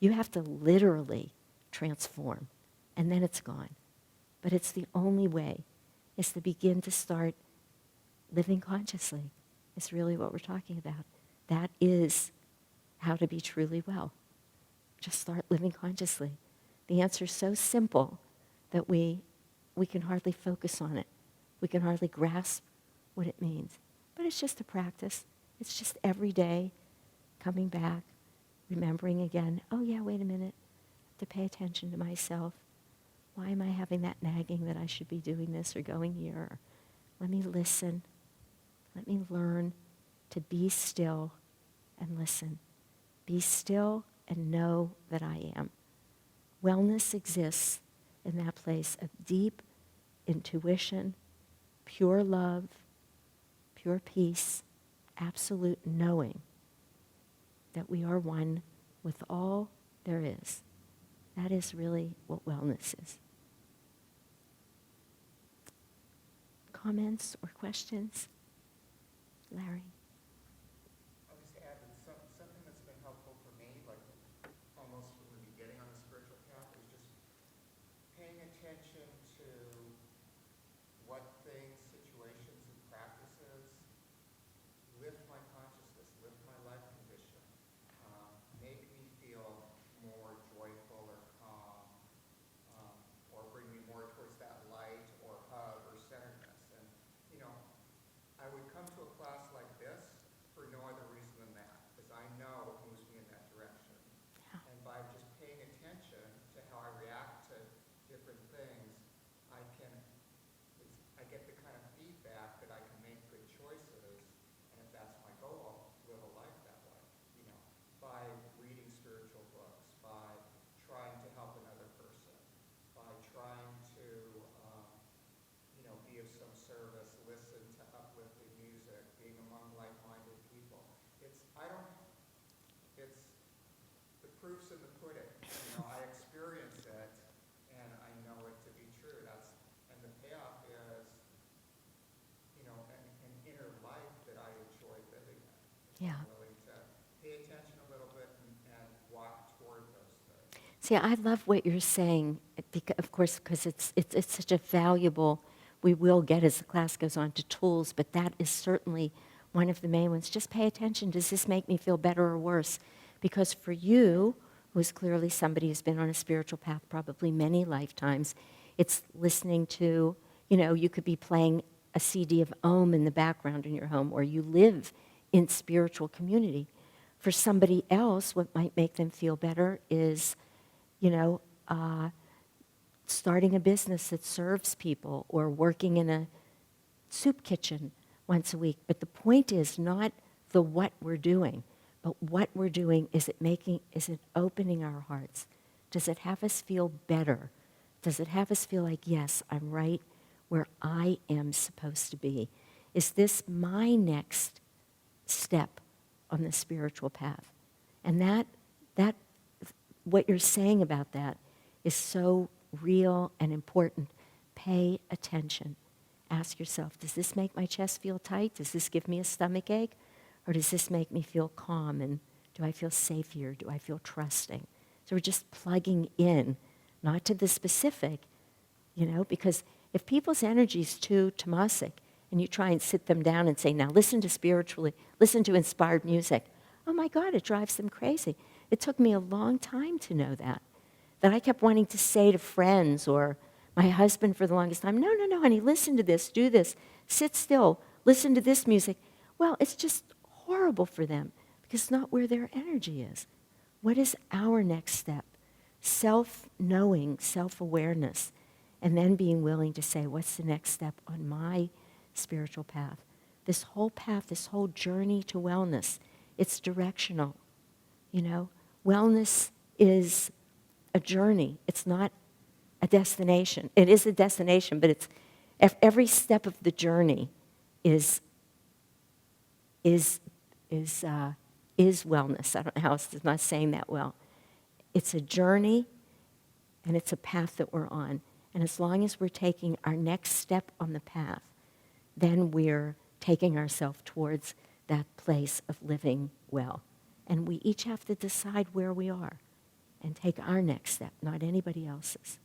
You have to literally transform, and then it's gone. But it's the only way, is to begin to start living consciously. It's really what we're talking about. That is how to be truly well. Just start living consciously. The answer is so simple that we can hardly focus on it. We can hardly grasp what it means. But it's just a practice. It's just every day coming back, remembering again, oh yeah, wait a minute, to pay attention to myself. Why am I having that nagging that I should be doing this or going here? Let me listen. Let me learn to be still and listen. Be still and know that I am. Wellness exists in that place of deep intuition, pure love, pure peace, absolute knowing that we are one with all there is. That is really what wellness is. Comments or questions? Larry? I'll just add that something that's been helpful for me, like almost from the beginning on the spiritual path, is just paying attention to what things, situations, and practices lift my consciousness, lift my life condition, make me feel more joyful or calm, or bring me more towards that light or hug or centeredness. And, I would come to a class like this for no other reason than that, because I know it moves me in that direction. Yeah. And by just paying attention to how I react to different things, I get the kind of feedback that I can make good choices, and if that's my goal, live a life that way, by reading spiritual books, by trying to help another person, by trying to be of some service, listen to uplifting music, being among like-minded people. The proof's in the pudding. I experience it, and I know it to be true. And the payoff is, an inner life that I enjoy living in. Yeah. I'm willing to pay attention a little bit and walk toward those things. See, I love what you're saying, of course, because it's such a valuable, we will get as the class goes on to tools, but that is certainly one of the main ones. Just pay attention. Does this make me feel better or worse? Because for you, who is clearly somebody who's been on a spiritual path probably many lifetimes, it's listening to, you could be playing a CD of Om in the background in your home, or you live in spiritual community. For somebody else, what might make them feel better is, starting a business that serves people or working in a soup kitchen once a week. But the point is not the what we're doing, but what we're doing, is it opening our hearts? Does it have us feel better? Does it have us feel like, yes, I'm right where I am supposed to be? Is this my next step on the spiritual path? And that what you're saying about that is so real and important. Pay attention. Ask yourself, does this make my chest feel tight? Does this give me a stomach ache? Or does this make me feel calm? And do I feel safe here? Do I feel trusting? So we're just plugging in, not to the specific, because if people's energy is too tamasic, and you try and sit them down and say, now listen to inspired music. Oh my God, it drives them crazy. It took me a long time to know that I kept wanting to say to friends or my husband for the longest time, no, honey, listen to this, do this, sit still, listen to this music. Well, it's just horrible for them because it's not where their energy is. What is our next step? Self-knowing, self-awareness, and then being willing to say, what's the next step on my spiritual path? This whole path, this whole journey to wellness, it's directional. Wellness is a journey. It's not a destination. It is a destination, but it's every step of the journey is wellness. I don't know how else, I'm not saying that well. It's a journey, and it's a path that we're on. And as long as we're taking our next step on the path, then we're taking ourselves towards that place of living well. And we each have to decide where we are and take our next step, not anybody else's.